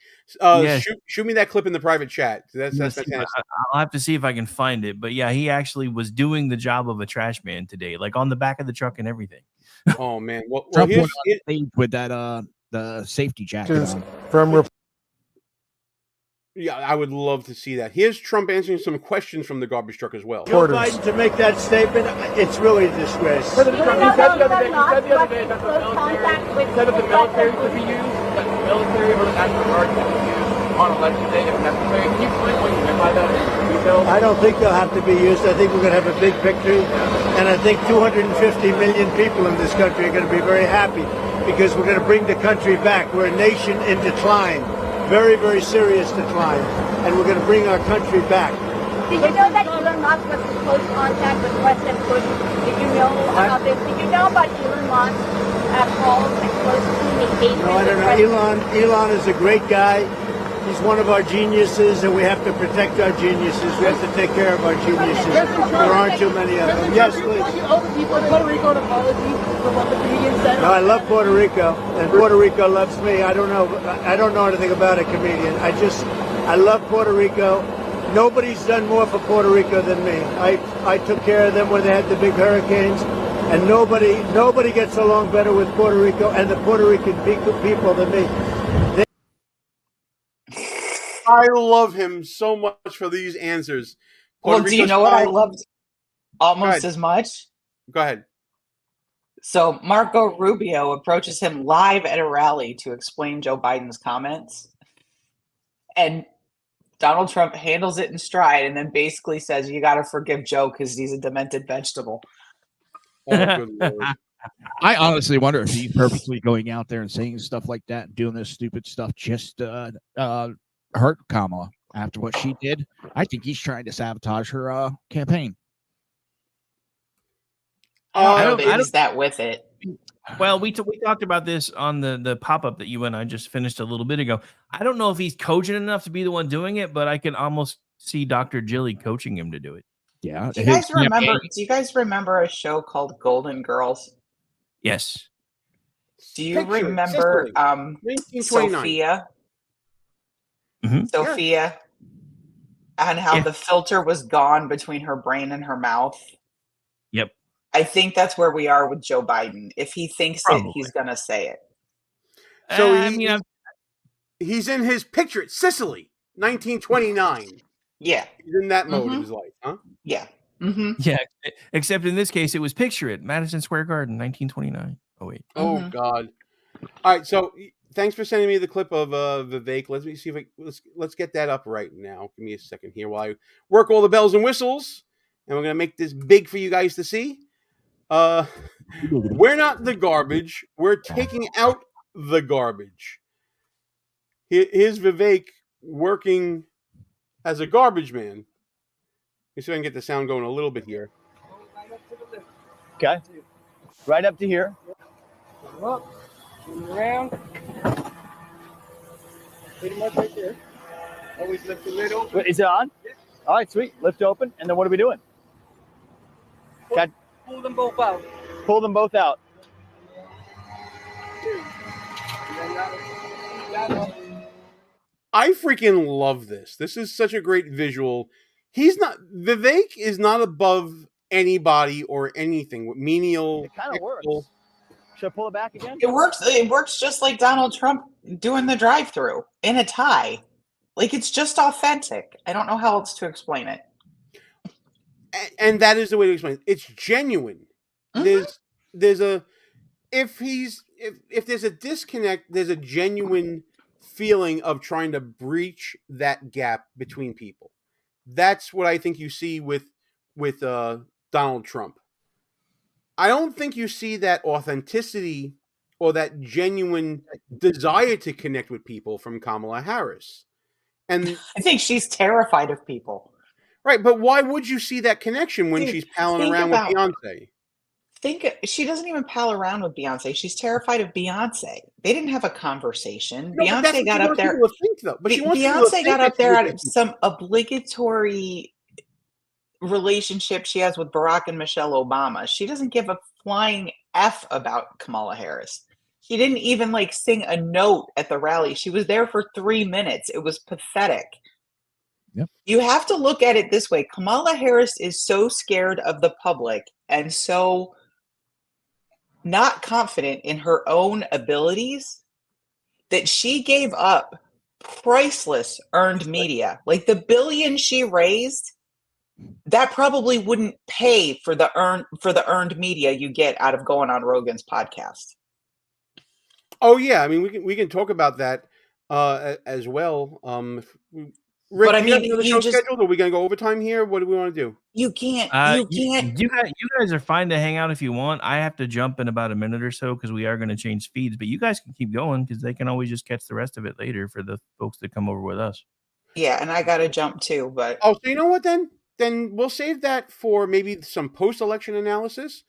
Yes. Shoot me that clip in the private chat. That's fantastic. I'll have to see if I can find it. But yeah, he actually was doing the job of a trash man today, like on the back of the truck and everything. Oh man, well Trump went on stage with that the safety jacket on. Yeah, I would love to see that. Here's Trump answering some questions from the garbage truck as well. Joe Biden to make that statement, it's really a disgrace. President Trump, you said the other day that the military could be used, that the military or the National Guard could be used on election day if necessary. Can you explain what you meant by that in detail? I don't think they'll have to be used. I think we're going to have a big victory. And I think 250 million people in this country are going to be very happy because we're going to bring the country back. We're a nation in decline. Very, very serious decline, and we're going to bring our country back. Did you know that Elon Musk was in close contact with President Bush? Did you know about this? Did you know about Elon Musk calls and close communication? No, I don't know. Elon is a great guy. He's one of our geniuses, and we have to protect our geniuses. We have to take care of our geniuses. There aren't too many of them. Yes, please. Puerto Rico an apology for what the comedian said? No, I love Puerto Rico, and Puerto Rico loves me. I don't know anything about a comedian. I love Puerto Rico. Nobody's done more for Puerto Rico than me. I took care of them when they had the big hurricanes, and nobody gets along better with Puerto Rico and the Puerto Rican people than me. I love him so much for these answers. Well, do you know what I loved almost as much? Go ahead. So Marco Rubio approaches him live at a rally to explain Joe Biden's comments. And Donald Trump handles it in stride and then basically says, you got to forgive Joe because he's a demented vegetable. Oh, good Lord. I honestly wonder if he's purposely going out there and saying stuff like that and doing this stupid stuff just hurt Kamala after what she did. I think he's trying to sabotage her campaign. I don't think he's that with it. Well, we talked about this on the pop-up that you and I just finished a little bit ago. I don't know if he's cogent enough to be the one doing it, but I can almost see Dr. Jilly coaching him to do it. Yeah. Do you guys remember a show called Golden Girls? Yes. Do you remember Sophia? Mm-hmm. Sophia, and how the filter was gone between her brain and her mouth. Yep. I think that's where we are with Joe Biden. If he thinks it, he's going to say it. So he's in his picture at Sicily, 1929. Yeah. He's in that mode of his life, huh? Yeah. Mm-hmm. Yeah. Except in this case, it was Picture It, Madison Square Garden, 1929. Oh, wait. Oh, God. All right. So thanks for sending me the clip of Vivek. Let me see if let's get that up right now. Give me a second here while I work all the bells and whistles. And we're going to make this big for you guys to see. We're not the garbage. We're taking out the garbage. Here's Vivek working as a garbage man. Let me see if I can get the sound going a little bit here. Okay. Right up to here. Up, around. Pretty much right there. Always lift the lid open. Is it on? Yeah. All right, sweet. Lift open. And then what are we doing? Pull them both out. Pull them both out. I freaking love this. This is such a great visual. Vivek is not above anybody or anything. Menial. It kind of works. Should I pull it back again? It works. It works just like Donald Trump doing the drive-thru in a tie. Like, it's just authentic. I don't know how else to explain it. And that is the way to explain it. It's genuine. Mm-hmm. If there's a disconnect, there's a genuine feeling of trying to breach that gap between people. That's what I think you see with Donald Trump. I don't think you see that authenticity or that genuine desire to connect with people from Kamala Harris. And I think she's terrified of people. Right, but why would you see that connection when Dude, she's palling think around about- with Beyonce? She doesn't even pal around with Beyonce. She's terrified of Beyonce. They didn't have a conversation. No, but that's Beyonce what got she up wants there. people to think, though. But she wants people to Beyonce think got that up there she out was- of some obligatory relationship she has with Barack and Michelle Obama. She doesn't give a flying F about Kamala Harris. She didn't even like sing a note at the rally. She was there for 3 minutes. It was pathetic. Yep. You have to look at it this way. Kamala Harris is so scared of the public and so not confident in her own abilities that she gave up priceless earned media. Like the billion she raised, that probably wouldn't pay for the earned media you get out of going on Rogan's podcast. Oh yeah, I mean we can talk about that as well. Rick, But I do you have mean, another you show just- scheduled? Are we going to go overtime here? What do we want to do? You can't. You guys are fine to hang out if you want. I have to jump in about a minute or so because we are going to change feeds. But you guys can keep going because they can always just catch the rest of it later for the folks that come over with us. Yeah, and I got to jump too. But Oh, so you know what then? Then we'll save that for maybe some post-election analysis.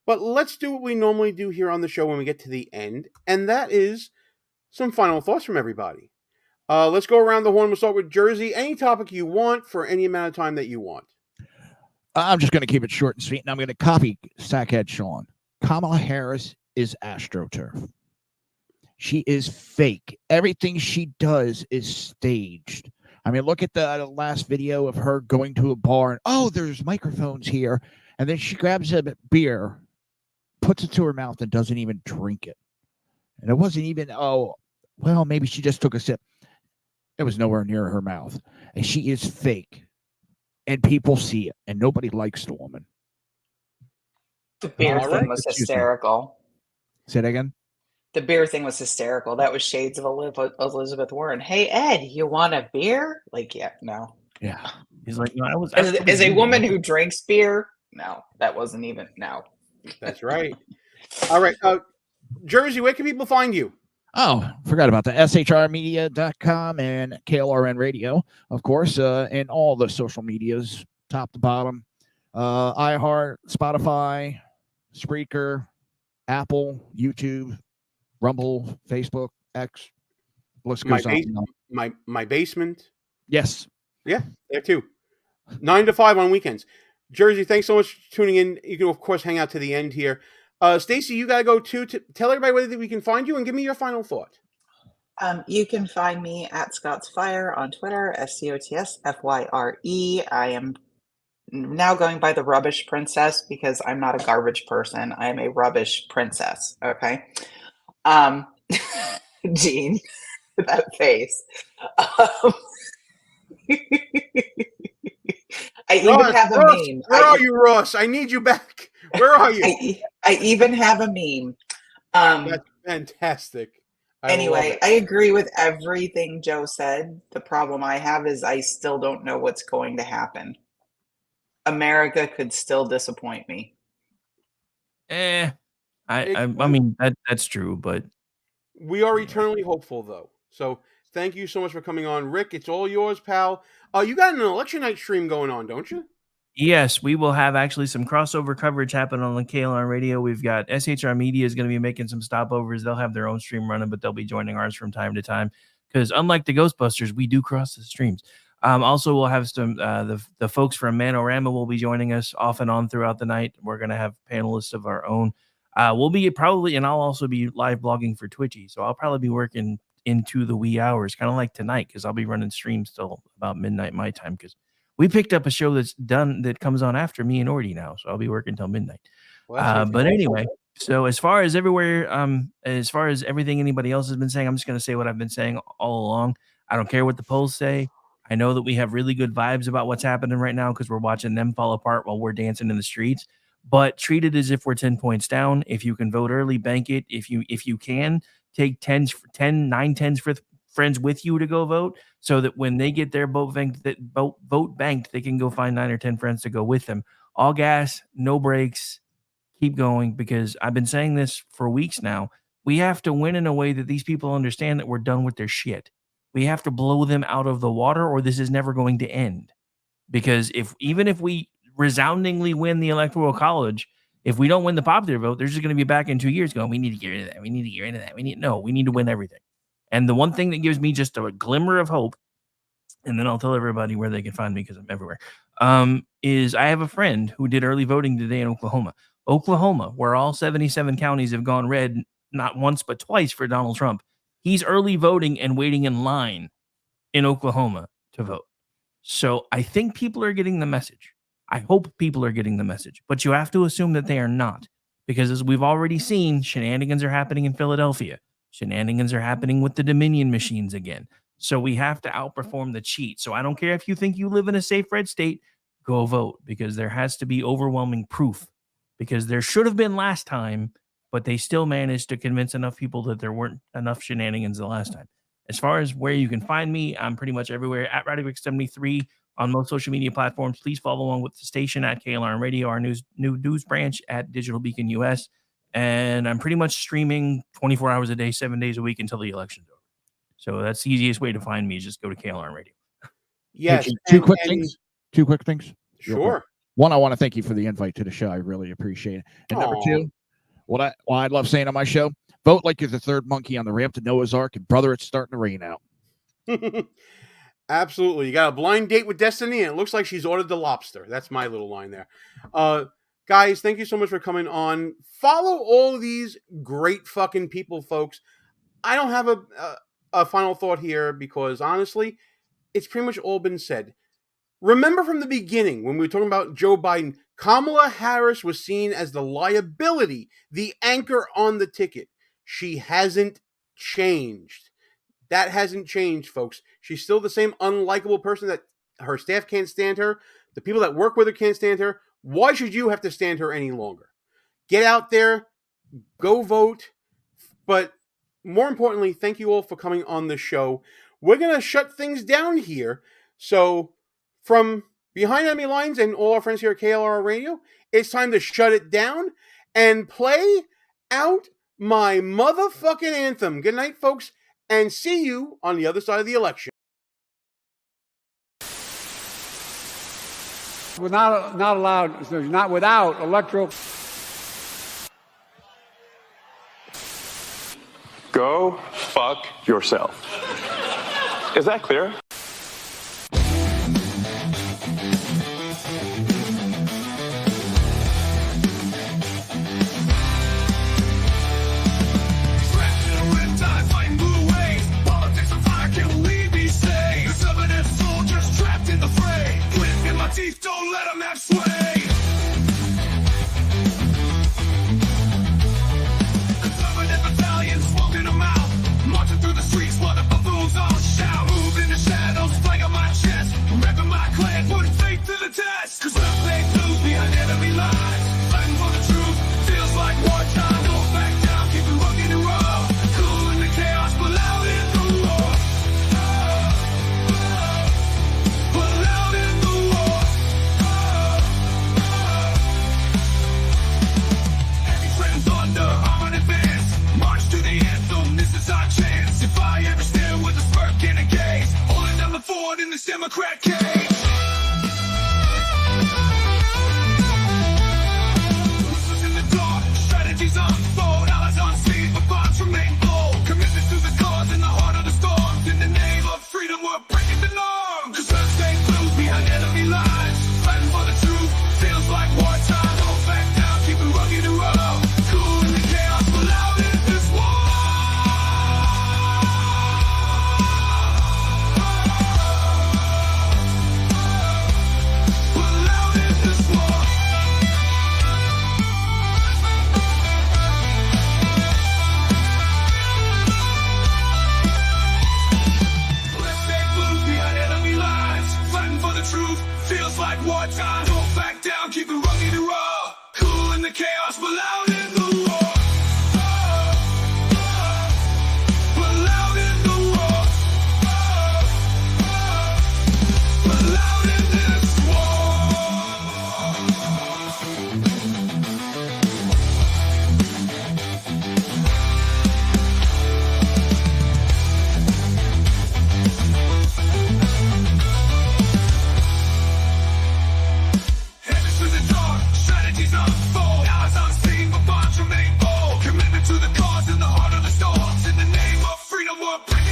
But let's do what we normally do here on the show when we get to the end, and that is some final thoughts from everybody. Let's go around the horn. We'll start with Jersey. Any topic you want for any amount of time that you want. I'm just going to keep it short and sweet, and I'm going to copy Sackhead Sean. Kamala Harris is AstroTurf. She is fake. Everything she does is staged. I mean, look at the last video of her going to a bar, and oh, there's microphones here, and then she grabs a beer, puts it to her mouth, and doesn't even drink it. And it wasn't even, oh, well, maybe she just took a sip. It was nowhere near her mouth. And she is fake. And people see it. And nobody likes the woman. the beer All thing right. was Excuse me. hysterical. Say that again? The beer thing was hysterical. That was shades of Elizabeth Warren. Hey, Ed, you want a beer? Like, yeah, no. Yeah. He's like, no, I was. As a woman who drinks beer, no, that wasn't even, no. That's right. All right. Jersey, where can people find you? Oh, forgot about that. SHRmedia.com and KLRN Radio, of course, and all the social medias, top to bottom. iHeart, Spotify, Spreaker, Apple, YouTube, Rumble, Facebook, X. List My, goes on. my basement. Yes. Yeah, there too. 9 to 5 on weekends. Jersey, thanks so much for tuning in. You can, of course, hang out to the end here. Stacy, you got to go too. Tell everybody where we can find you and give me your final thought. You can find me at Scott's Fire on Twitter, SCOTSFYRE. I am now going by the Rubbish Princess because I'm not a garbage person. I am a rubbish princess. Okay. Gene, that face. I even have a meme. Where are you, Ross? I need you back. Where are you? I even have a meme. That's fantastic. Anyway, I agree with everything Joe said. The problem I have is I still don't know what's going to happen. America could still disappoint me. I mean that's true, but we are eternally hopeful, though. So thank you so much for coming on, Rick. It's all yours, pal. You got an election night stream going on, don't you? yes, we will have actually some crossover coverage happen on the KLRN Radio. We've got SHR Media is going to be making some stopovers. They'll have their own stream running, but they'll be joining ours from time to time because unlike the Ghostbusters, we do cross the streams. Also, we'll have some the folks from Manorama will be joining us off and on throughout the night. We're going to have panelists of our own. We'll be probably, and I'll also be live blogging for Twitchy, so I'll probably be working into the wee hours, kind of like tonight, because I'll be running streams till about midnight my time, because we picked up a show that's done that comes on after me and Ordy now, so I'll be working till midnight. Well, But anyway, so as far as everywhere, as far as everything anybody else has been saying, I'm just going to say what I've been saying all along. I don't care what the polls say. I know that we have really good vibes about what's happening right now because we're watching them fall apart while we're dancing in the streets. But treat it as if we're 10 points down. If you can vote early, bank it. If you can, take 9/10 friends with you to go vote, so that when they get their vote banked, they can go find 9 or 10 friends to go with them. All gas, no brakes, keep going, because I've been saying this for weeks now. We have to win in a way that these people understand that we're done with their shit. We have to blow them out of the water, or this is never going to end. Because even if we resoundingly win the Electoral College, if we don't win the popular vote, they're just going to be back in 2 years going, we need to get rid of that. We need to get rid of that. We need to win everything. And the one thing that gives me just a glimmer of hope, and then I'll tell everybody where they can find me because I'm everywhere, is I have a friend who did early voting today in Oklahoma. Oklahoma, where all 77 counties have gone red, not once but twice for Donald Trump. He's early voting and waiting in line in Oklahoma to vote. So I think people are getting the message. I hope people are getting the message, but you have to assume that they are not, because as we've already seen, shenanigans are happening in Philadelphia. Shenanigans are happening with the Dominion machines again. So we have to outperform the cheat. So I don't care if you think you live in a safe red state, go vote, because there has to be overwhelming proof, because there should have been last time, but they still managed to convince enough people that there weren't enough shenanigans the last time. As far as where you can find me, I'm pretty much everywhere at Radiovic73 on most social media platforms. Please follow along with the station at KLRN Radio, our new news branch at Digital Beacon US. And I'm pretty much streaming 24 hours a day, 7 days a week until the election's over. So that's the easiest way to find me, is just go to KLRN Radio. Yes. Hey, two quick things. Sure. One, I want to thank you for the invite to the show. I really appreciate it. And number two, what I love saying on my show, vote like you're the third monkey on the ramp to Noah's Ark, and brother, it's starting to rain out. Absolutely. You got a blind date with Destiny, and it looks like she's ordered the lobster. That's my little line there. Guys, thank you so much for coming on. Follow all these great fucking people, folks. I don't have a final thought here, because honestly, it's pretty much all been said. Remember from the beginning, when we were talking about Joe Biden, Kamala Harris was seen as the liability, the anchor on the ticket. She hasn't changed. That hasn't changed, folks. She's still the same unlikable person that her staff can't stand her. The people that work with her can't stand her. Why should you have to stand her any longer? Get out there, go vote. But more importantly, thank you all for coming on the show. We're going to shut things down here. So from behind enemy lines and all our friends here at KLR Radio, it's time to shut it down and play out my motherfucking anthem. Good night, folks, and see you on the other side of the election. We're not allowed, not without electoral. Go fuck yourself. Is that clear? Teeth, don't let them have sway. Conservative battalions walking them out, marching through the streets while the buffoons all shout. Move in the shadows, flag on my chest, repping my clan, putting faith to the test. Cause left leg loose behind enemy lines, fighting for the truth, feels like wartime. Don't back down, keep it rugged and raw, cool in the chaos, but loud in the war. But loud in the war. Thunder, arm in advance, march to the anthem, this is our chance. If I ever stand with a smirk in a gaze, holding down the fort in this Democrat cage. Whispers in the dark, strategies unfold, allies on speed, but bonds remain bold. Commitment to the cause in the heart of the storms, in the name of freedom we're breaking the norm. Cause let's stay blue behind enemy lines, fighting for the truth, feels like wartime. Don't back down, keep it rugged and raw. Cool in the chaos, but loud in this war. we're breaking